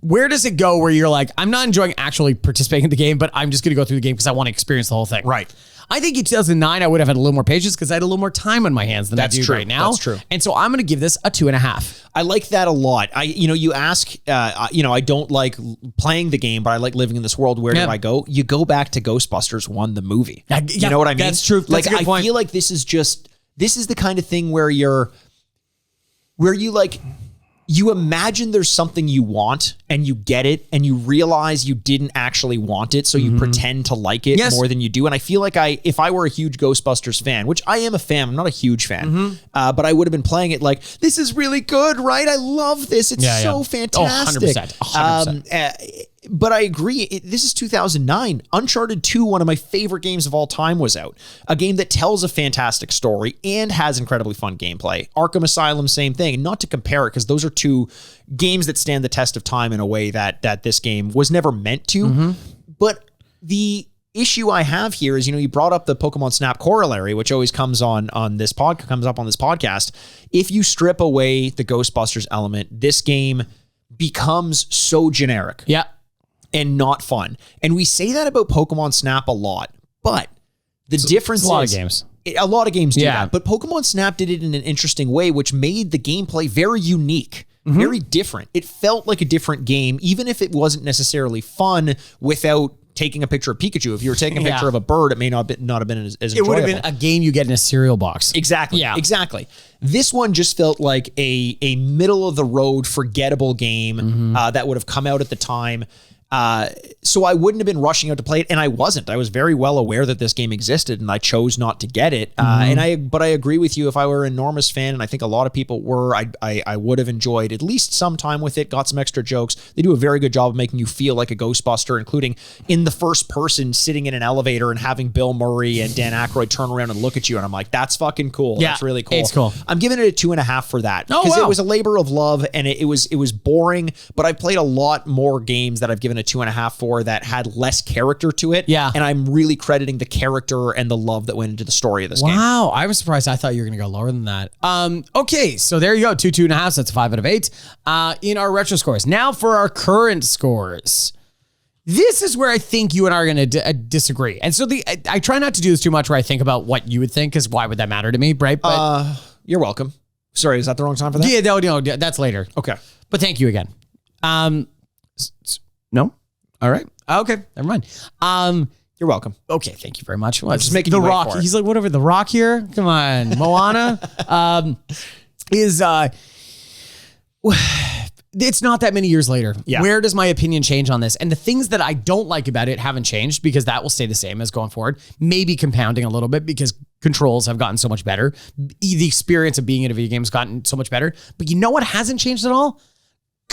Where does it go where you're like, I'm not enjoying actually participating in the game, but I'm just going to go through the game because I want to experience the whole thing. Right. I think in 2009, I would have had a little more patience because I had a little more time on my hands than I do right now. That's true. And so I'm going to give this a 2.5. I like that a lot. You ask, I don't like playing the game, but I like living in this world. Where do I go? You go back to Ghostbusters 1, the movie. You know what I mean? That's true. That's a good point. I feel like this is the kind of thing where you imagine there's something you want and you get it and you realize you didn't actually want it. So you pretend to like it more than you do. And I feel like if I were a huge Ghostbusters fan, which I am a fan, I'm not a huge fan, but I would have been playing it like, this is really good, right? I love this. It's so fantastic. 100%. But I agree. This is 2009. Uncharted 2, one of my favorite games of all time, was out. A game that tells a fantastic story and has incredibly fun gameplay. Arkham Asylum, same thing. And not to compare it, because those are two games that stand the test of time in a way that this game was never meant to. But the issue I have here is, you brought up the Pokemon Snap corollary, which always comes up on this podcast. If you strip away the Ghostbusters element, this game becomes so generic. Yeah. And not fun. And we say that about Pokemon Snap a lot, but the difference is... A lot of games. A lot of games do that. But Pokemon Snap did it in an interesting way, which made the gameplay very unique, very different. It felt like a different game, even if it wasn't necessarily fun without taking a picture of Pikachu. If you were taking a picture of a bird, it may not have been as enjoyable. It would have been a game you get in a cereal box. Exactly. Yeah. Exactly. This one just felt like a middle of the road, forgettable game that would have come out at the time. So I wouldn't have been rushing out to play it, and I wasn't. I was very well aware that this game existed, and I chose not to get it. But I agree with you. If I were an enormous fan, and I think a lot of people were, I would have enjoyed at least some time with it. Got some extra jokes. They do a very good job of making you feel like a Ghostbuster, including in the first person, sitting in an elevator and having Bill Murray and Dan Aykroyd turn around and look at you, and I'm like, that's fucking cool. Yeah, that's really cool. It's cool. I'm giving it a 2.5 for that because it was a labor of love, and it was boring. But I played a lot more games that I've given a 2.5 for that had less character to it. Yeah. And I'm really crediting the character and the love that went into the story of this game. Wow. I was surprised. I thought you were going to go lower than that. Okay. So there you go. 2.5. So that's a 5 out of 8 in our retro scores. Now for our current scores. This is where I think you and I are going to disagree. And so I try not to do this too much where I think about what you would think, because why would that matter to me, right? But you're welcome. Sorry, is that the wrong time for that? Yeah, no, that's later. Okay. But thank you again. No? All right. Okay. Never mind. You're welcome. Okay. Thank you very much. I'm just making The you wait Rock. for it. He's like, whatever. The Rock here. Come on. Moana is it's not that many years later. Yeah. Where does my opinion change on this? And the things that I don't like about it haven't changed, because that will stay the same as going forward. Maybe compounding a little bit because controls have gotten so much better. The experience of being in a video game has gotten so much better. But you know what hasn't changed at all?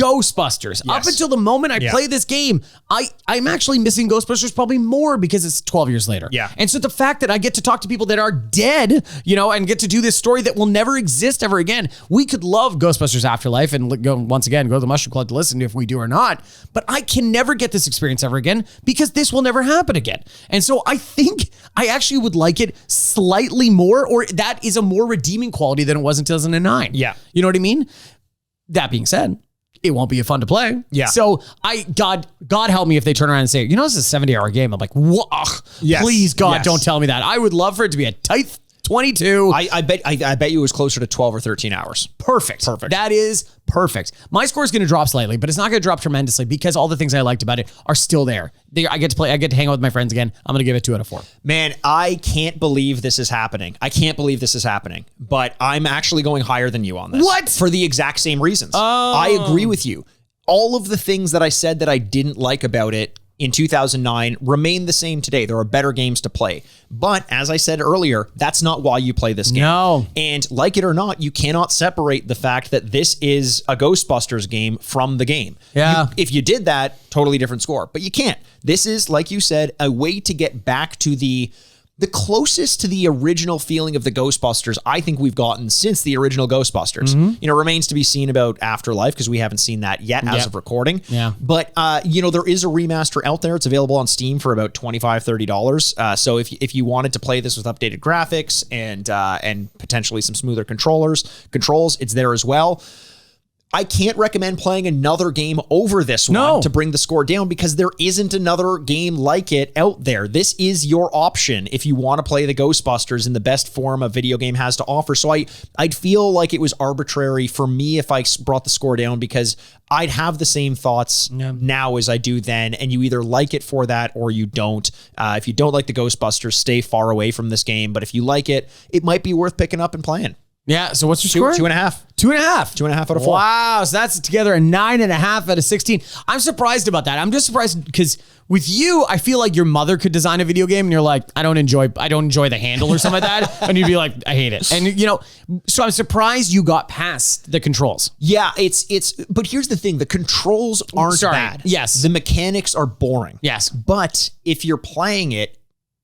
Ghostbusters. Up until the moment I play this game, I'm actually missing Ghostbusters probably more because it's 12 years later. Yeah. And so the fact that I get to talk to people that are dead, and get to do this story that will never exist ever again. We could love Ghostbusters Afterlife and go to the Mushroom Club to listen to if we do or not, but I can never get this experience ever again because this will never happen again. And so I think I actually would like it slightly more, or that is a more redeeming quality than it was in 2009. Yeah. You know what I mean? That being said, it won't be fun to play. Yeah. So God help me if they turn around and say, this is a 70-hour game. I'm like, what? Yes. Please, God, Yes. don't tell me that. I would love for it to be a tight 22. I bet you it was closer to 12 or 13 hours. Perfect. That is perfect. My score is going to drop slightly, but it's not going to drop tremendously because all the things I liked about it are still there. I get to hang out with my friends again. I'm going to give it 2 out of 4. Man, I can't believe this is happening. But I'm actually going higher than you on this. What? For the exact same reasons. I agree with you. All of the things that I said that I didn't like about it in 2009 remain the same today. There are better games to play. But as I said earlier, that's not why you play this game. No. And like it or not, you cannot separate the fact that this is a Ghostbusters game from the game. Yeah. If you did that, totally different score. But you can't. This is, like you said, a way to get back to the closest to the original feeling of the Ghostbusters I think we've gotten since the original Ghostbusters. Remains to be seen about Afterlife because we haven't seen that yet as of recording. Yeah. But, there is a remaster out there. It's available on Steam for about $25, $30. So if you wanted to play this with updated graphics and potentially some smoother controls, it's there as well. I can't recommend playing another game over this one to bring the score down because there isn't another game like it out there. This is your option if you want to play the Ghostbusters in the best form a video game has to offer. So I'd feel like it was arbitrary for me if I brought the score down because I'd have the same thoughts now as I do then, and you either like it for that or you don't. If you don't like the Ghostbusters, stay far away from this game. But if you like it, it might be worth picking up and playing. Yeah. So what's your score? 2.5. 2.5. 2.5 out of 4. Wow. So that's together a 9.5 out of 16. I'm surprised about that. I'm just surprised because with you, I feel like your mother could design a video game and you're like, I don't enjoy the handle or something like that. And you'd be like, I hate it. And so I'm surprised you got past the controls. Yeah, but here's the thing. The controls aren't bad. Yes. The mechanics are boring. Yes. But if you're playing it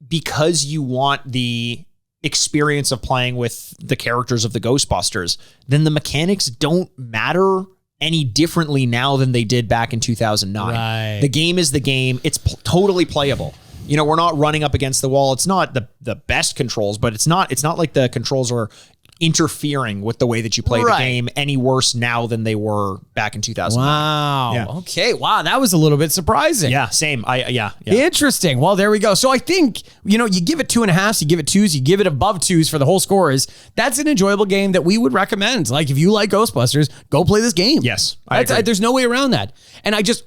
because you want the experience of playing with the characters of the Ghostbusters, then the mechanics don't matter any differently now than they did back in 2009. Right. The game is the game. It's totally playable. We're not running up against the wall. It's not the best controls, but it's not like the controls are interfering with the way that you play the game any worse now than they were back in 2009. Wow. Yeah. Okay. Wow. That was a little bit surprising. Yeah, same. Yeah. Interesting. Well, there we go. So I think, you give it 2.5s, you give it 2s, you give it above 2s for the whole scores. That's an enjoyable game that we would recommend. Like if you like Ghostbusters, go play this game. Yes. I agree. There's no way around that. And I just,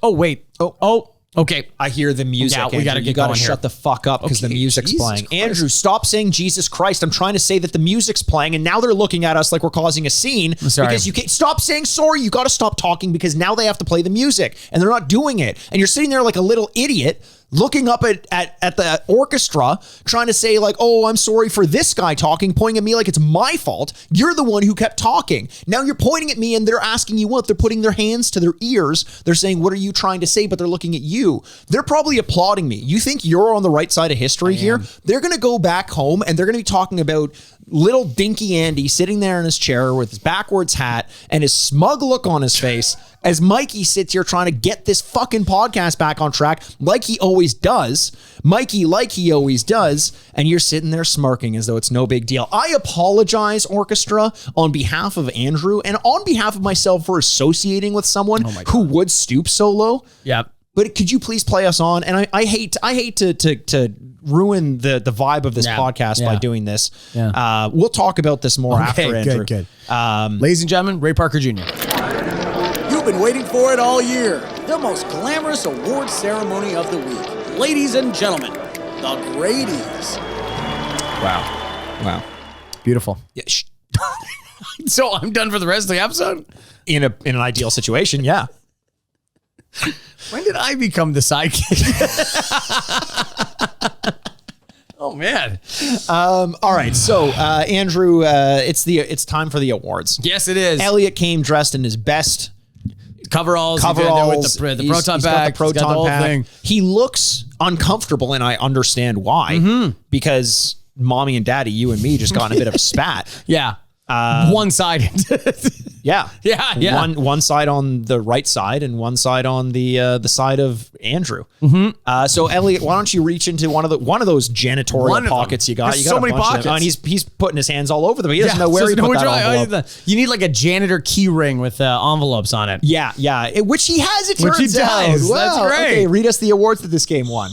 okay. I hear the music. Yeah, we got to get going here. Shut the fuck up because the music's Jesus playing. Christ. Andrew, stop saying Jesus Christ. I'm trying to say that the music's playing, and now they're looking at us like we're causing a scene. Sorry. Because you can't stop saying sorry. You got to stop talking because now they have to play the music, and they're not doing it. And you're sitting there like a little idiot, looking up at the orchestra, trying to say like, oh, I'm sorry for this guy talking, pointing at me like it's my fault. You're the one who kept talking. Now you're pointing at me and they're asking you what? They're putting their hands to their ears. They're saying, what are you trying to say? But they're looking at you. They're probably applauding me. You think you're on the right side of history here? They're going to go back home and they're going to be talking about little dinky Andy sitting there in his chair with his backwards hat and his smug look on his face as Mikey sits here trying to get this fucking podcast back on track like he always does. Mikey, like he always does. And you're sitting there smirking as though it's no big deal. I apologize, orchestra, on behalf of Andrew and on behalf of myself for associating with someone who would stoop so low. Yeah. But could you please play us on? And I hate to ruin the vibe of this podcast by doing this. Yeah. We'll talk about this more after Andrew. Good. Ladies and gentlemen, Ray Parker Jr. You've been waiting for it all year. The most glamorous award ceremony of the week. Ladies and gentlemen, the Grady's. Wow. Beautiful. Yeah, So I'm done for the rest of the episode? in an ideal situation, yeah. When did I become the sidekick? Oh man. All right. So Andrew, it's time for the awards. Yes, it is. Elliot came dressed in his best coveralls. With the proton he's pack. got the proton he's got the whole pack. thing. He looks uncomfortable, and I understand why. Because mommy and daddy, you and me, just got in a bit of a spat. Yeah. One-sided. Yeah. Yeah. One side on the right side and one side on the side of Andrew. So Elliot, why don't you reach into one of those janitorial pockets you got? There's You got so many pockets. and he's putting his hands all over them. He doesn't know where he put that envelope. You need like a janitor key ring with envelopes on it. Yeah. Which he has, it turns Which he does. out. That's Wow. great. Okay, read us the awards that this game won.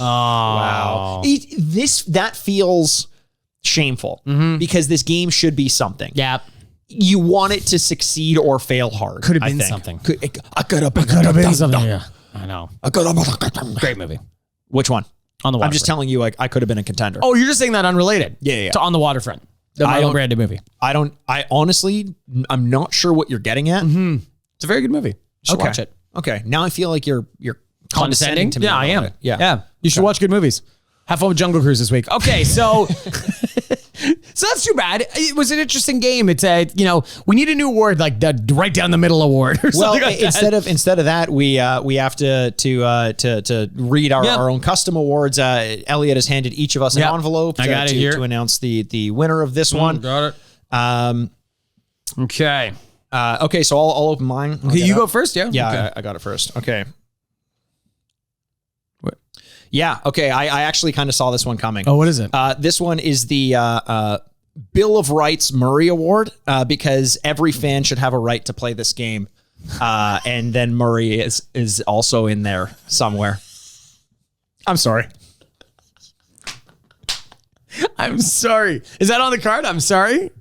Wow. That feels shameful because this game should be something. Yeah. You want it to succeed or fail hard. Could have been something. I could have been something. Yeah. I know. Great movie. Which one? On the Waterfront. I'm just telling you, I could have been a contender. Oh, you're just saying that unrelated. Yeah. To On the Waterfront. The Marlon Brando movie. I honestly, I'm not sure what you're getting at. It's a very good movie. You should watch it. Okay. Now I feel like you're condescending to me. Yeah, I am. Yeah. You should watch good movies. Have fun with Jungle Cruise this week. Okay, so so that's too bad. It was an interesting game. It's we need a new award, like the right down the middle award or something like that. Instead of that, we have to read our own custom awards. Elliot has handed each of us an envelope. I got it here to announce the winner of this one. Got it. Okay. Okay, so I'll open mine. Okay, you go first. Yeah. Yeah, Okay. I got it first. Okay. Yeah. Okay. I actually kind of saw this one coming. Oh, what is it? This one is the Bill of Rights Murray Award because every fan should have a right to play this game, and then Murray is also in there somewhere. I'm sorry. I'm sorry. Is that on the card? I'm sorry.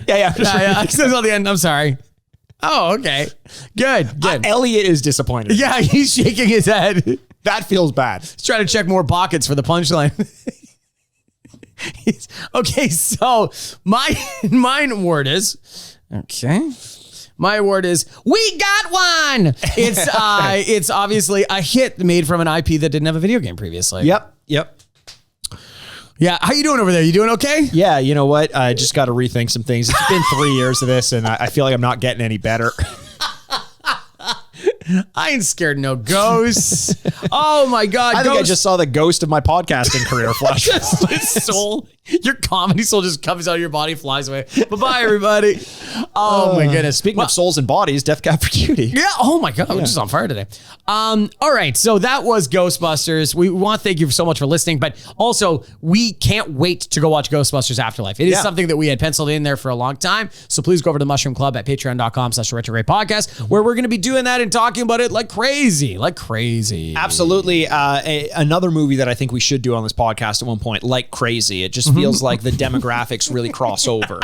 Yeah. It says on the end. I'm sorry. Oh, okay. Good. Elliot is disappointed. Yeah, he's shaking his head. That feels bad. He's trying to check more pockets for the punchline. Okay, so my award is My award is we got one. It's obviously a hit made from an IP that didn't have a video game previously. Yep. Yeah, how you doing over there? You doing okay? Yeah, you know what? I just got to rethink some things. It's been 3 years of this, and I feel like I'm not getting any better. I ain't scared of no ghosts. Oh my God. I think I just saw the ghost of my podcasting career flash. His soul, your comedy soul just comes out of your body, flies away. Bye-bye, everybody. Oh my goodness. Speaking of souls and bodies, Death Cab for Cutie. Yeah. Oh my God. We're just on fire today. All right. So that was Ghostbusters. We want to thank you so much for listening, but also we can't wait to go watch Ghostbusters Afterlife. It is something that we had penciled in there for a long time. So please go over to the Mushroom Club at patreon.com/Retrograde Podcast, where we're going to be doing that and talking about it like crazy. Absolutely. Another movie that I think we should do on this podcast at one point, like crazy. It just feels like the demographics really cross over.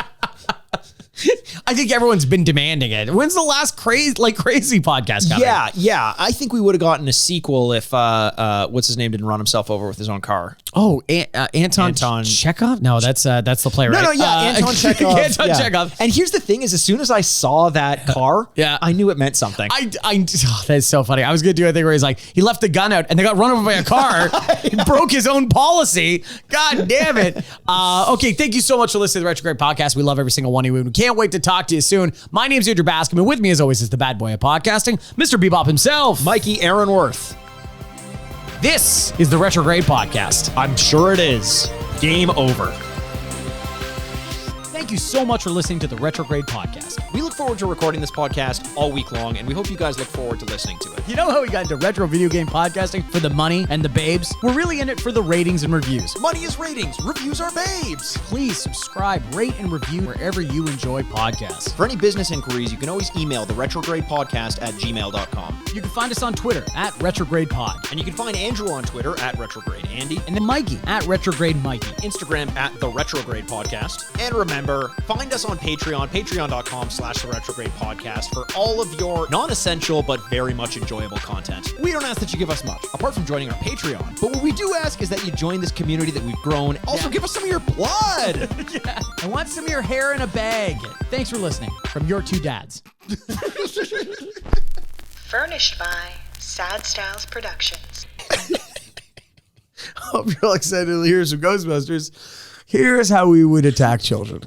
I think everyone's been demanding it. When's the last crazy podcast coming? Yeah. I think we would have gotten a sequel if what's his name didn't run himself over with his own car. Oh, Anton Chekhov? No, that's the playwright. No, Anton Chekhov. Anton Chekhov. And here's the thing: is as soon as I saw that car, I knew it meant something. That's so funny. I was gonna do a thing where he's like, he left the gun out and they got run over by a car. He broke his own policy. God damn it. Okay, thank you so much for listening to the Retrograde Podcast. We love every single one of you. We can't wait to talk to you soon. My name's Andrew Bascom, and with me as always is the bad boy of podcasting, Mr. Bebop himself, Mikey Aaronworth. This is the Retrograde Podcast. I'm sure it is. Game over. Thank you so much for listening to the Retrograde Podcast. We look forward to recording this podcast all week long, and we hope you guys look forward to listening to it. You know how we got into retro video game podcasting for the money and the babes? We're really in it for the ratings and reviews. Money is ratings. Reviews are babes. Please subscribe, rate, and review wherever you enjoy podcasts. For any business inquiries, you can always email the retrogradepodcast at gmail.com. You can find us on Twitter at retrogradepod. And you can find Andrew on Twitter at retrogradeandy. And then Mikey at retrogrademikey. Instagram at the Retrograde Podcast. And remember, find us on Patreon, patreon.com/the Retrograde Podcast for all of your non-essential but very much enjoyable content. We don't ask that you give us much, apart from joining our Patreon. But what we do ask is that you join this community that we've grown. Also, give us some of your blood. I want some of your hair in a bag. Thanks for listening from your two dads. Furnished by Sad Styles Productions. Hope you're all excited to hear some Ghostbusters. Here's how we would attack children.